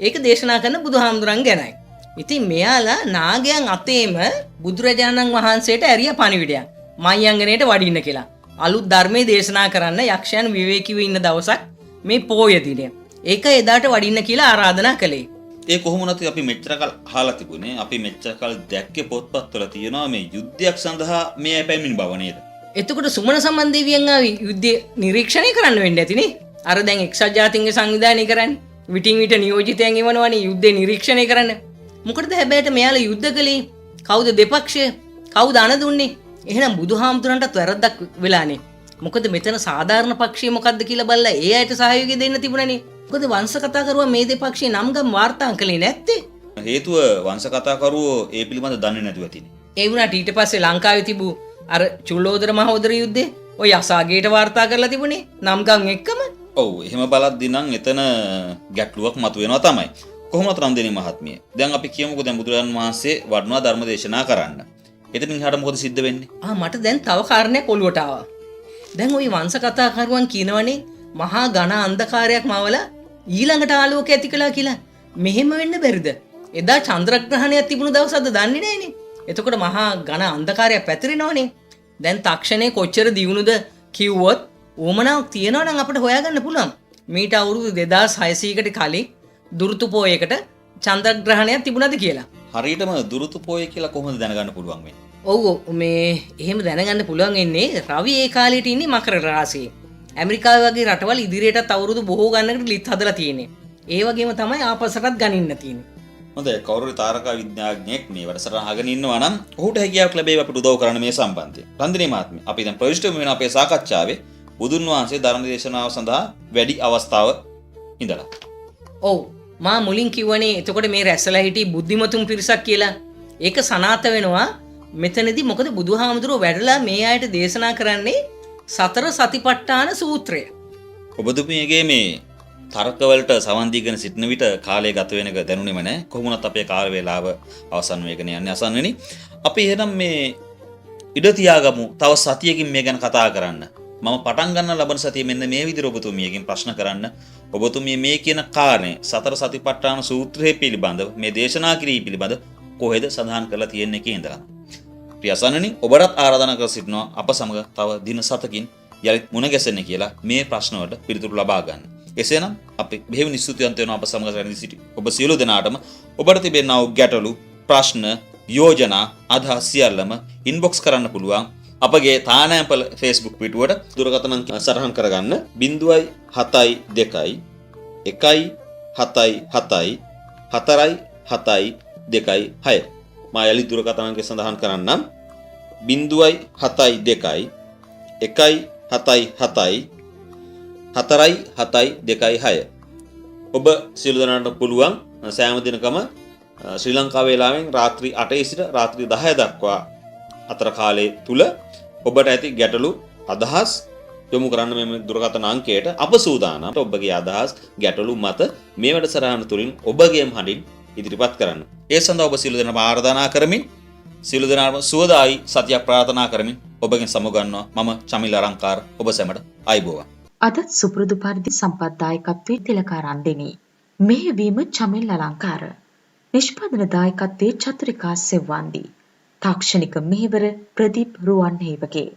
ඒක දේශනා කරන බුදුහාමුදුරන් ගැනයි. ඉතින් මෙයාලා නාගයන් අතේම බුදුරජාණන් වහන්සේට ඇරිය පණිවිඩයක් මයංගනයට වඩින්න කියලා. අලුත් ධර්මයේ දේශනා කරන්න යක්ෂයන් විවේකීව ඉන්න දවසක් මේ පෝය දිනය. ඒක එදාට වඩින්න කියලා ආරාධනා කළේ. ඒ කොහොම නැති අපි මෙච්චර කල් අහලා තිබුණේ අපි මෙච්චර කල් දැක්කේ පොත්පත්වල තියෙනවා මේ යුද්ධයක් සඳහා මේ පැමිණි බව නේද? එතකොට සුමන සම්බන්ධීවියන් ආවි යුද්ධය නිරීක්ෂණය කරන්න වෙන්න ඇතිනේ. අර දැන් එක්සත් ජාතීන්ගේ සංවිධානය කරන්නේ. විටින් විට නියෝජිතයන් එවනවනේ යුද්ධය නිරීක්ෂණය කරන්න. මොකටද හැබැයිට මෙයාලා යුද්ධ කළේ? කවුද දෙපක්ෂය? කවුද අණ දුන්නේ? එහෙනම් බුදුහාමුදුරන්ටත් වැරද්දක් වෙලානේ. මොකද මෙතන සාධාරණ පක්ෂය මොකද්ද කියලා බලලා ඒ අයට සහයෝගය දෙන්න තිබුණනේ. මොකද වංශ කතා කරුවා මේ දෙපක්ෂේ නම් ගම් වාර්තා කළේ නැත්තේ? හේතුව වංශ කතා කරුවෝ ඒ පිළිබඳ දන්නේ නැතුව ඇතිනේ. ඒ වුණාට ඊට පස්සේ ලංකාවේ තිබු අර චුල්ලෝදර මහෝදර යුද්ධේ ඔය අසාගේට වාර්තා කරලා තිබුණේ නම් ගම් එක්කම. ඔව් එහෙම බලද්දී නම් එතන ගැටලුවක් මතුවෙනවා තමයි. කොහොමද රන්දිනී මහත්මිය? දැන් අපි කියමුකෝ දැන් බුදුරජාණන් වහන්සේ වඩනවා ධර්ම දේශනා කරන්න. එතනින් එහාට මොකද සිද්ධ වෙන්නේ? මට දැන් තව කාරණයක් ඔළුවට ආවා. දැන් ওই වංශ කතා කරුවන් කියනවනේ මහා ඝන අන්ධකාරයක් මවලා ඊළඟට ආලෝකය ඇති කළා කියලා. මෙහෙම වෙන්න බැරිද? එදා චන්ද්‍රග්‍රහණයක් තිබුණු දවසක්ද දන්නේ නැහනේ. එතකොට මහා ඝන අන්ධකාරයක් පැතිරෙනවනේ. දැන් තාක්ෂණය කොච්චර දියුණුද කිව්වොත් උවමනාවක් තියනවා නම් අපිට හොයාගන්න පුළුවන්. මීට අවුරුදු 2600කට කලින් දුරුතු පෝයකට චන්ද්‍රග්‍රහණයක් තිබුණාද කියලා. හරියටම දුරුතු පෝය කියලා කොහොමද දැනගන්න පුළුවන් වෙන්නේ? ඔව් මේ එහෙම දැනගන්න පුළුවන් වෙන්නේ රවි ඒ කාලේට ඉන්නේ මකර රාශියේ. ඇමරිකාව වගේ රටවල් ඉදිරියටත් අවුරුදු බොහෝ ගණනකට ලිත් හදලා තියෙන්නේ. ඒ වගේම තමයි ආපස්සටත් ගනින්න තියෙන්නේ. හොඳයි කවුරුරි තාරකා විද්‍යාඥයෙක් මේ වැඩසටහන අහගෙන ඉන්නවා නම් ඔහුට හැකියාවක් ලැබේවි අපිට උදව් කරන්න මේ සම්බන්ධයෙන්. රන්දිනී මහත්මිය අපි දැන් ප්‍රවිෂ්ඨ වෙන අපේ සාකච්ඡාවේ බුදුන් වහන්සේ ධර්ම දේශනාව සඳහා වැඩි අවස්ථාව ඉඳලා. ඔව් මා මුලින් කිව්වනේ එතකොට මේ රැස්සලා හිටි බුද්ධිමතුන් පිරිසක් කියලා. ඒක සනාථ වෙනවා මෙතනදී මොකද බුදුහාමුදුරුවෝ වැඩලා මේ අයට දේශනා කරන්නේ සතර සතිපට්ඨාන සූත්‍රය. ඔබතුමියගේ මේ තර්කවලට සවන් දීගෙන සිටින විට කාලය ගත වෙන එක දැනුනේම නැහැ. කොහොමුණත් අපේ කාල වේලාව අවසන් වෙගෙන යන්නේ අසන්වෙනි. අපි එහෙනම් මේ ඉඩ තියාගමු තව සතියකින් මේ ගැන කතා කරන්න. මම පටන් ගන්න ලබන සතියේ මෙන්න මේ විදිහට ඔබතුමියකින් ප්‍රශ්න කරන්න. ඔබතුමිය මේ කියන කාරණේ සතර සතිපට්ඨාන සූත්‍රයේ පිළිබඳව මේ දේශනා කිරීම පිළිබඳ කොහෙද සඳහන් කරලා තියෙන්නේ කියන ඉඳලා. ප්‍රියසන්නනි ඔබටත් ආරාධනා කර සිටිනවා අප සමග තව දින 7කින් යලිත් මුණ ගැසෙන්න කියලා මේ ප්‍රශ්න වලට පිළිතුරු ලබා ගන්න. එසේනම් අපි බෙහෙවින් ස්තුතිවන්ත වෙනවා අප සමග රැඳී සිටි ඔබ සියලු දෙනාටම ඔබට තිබෙනා වූ ගැටලු ප්‍රශ්න යෝජනා අදහස් සියල්ලම ඉන්බොක්ස් කරන්න පුළුවන් අපගේ තානායම්පල Facebook පිටුවට දුරකථන සටහන් කරගන්න 072 177 472 මා යලි දුරකථන අංකය සඳහන් කරන්නම් 072 177 472 ඔබ සියලු දෙනාට පුළුවන් සෑම දිනකම ශ්‍රී ලංකා වේලාවෙන් රාත්‍රී 8 සිට රාත්‍රී 10 දක්වා අතර කාලය තුල ඔබට ඇති ගැටලු අදහස් යොමු කරන්න මෙම දුරකථන අංකයට අප සූදානම් ඔබගේ අදහස් ගැටලු මත මේ වැඩසටහන තුලින් ඔබගේම හඬින් ඉදිරිපත් කරන්න. ඒ සඳහා ඔබ සියලු දෙනාම ආරාධනා කරමින් සියලු දෙනාම සුවදායි සතියක් ප්‍රාර්ථනා කරමින් ඔබගෙන් සමුගන්නවා මම චමිල් අලංකාර ඔබ සැමට ආයුබෝවන්. අද සුපුරුදු පරිදි සම්පත්දායකත්වයේ තිලකාරන්දෙනි. මෙහෙවීම චමිල් අලංකාර. නිෂ්පාදන දායකත්වයේ චතුරිකා සෙව්වන්දි. තාක්ෂණික මෙහෙවර ප්‍රදීප් රුවන්හේවගේ.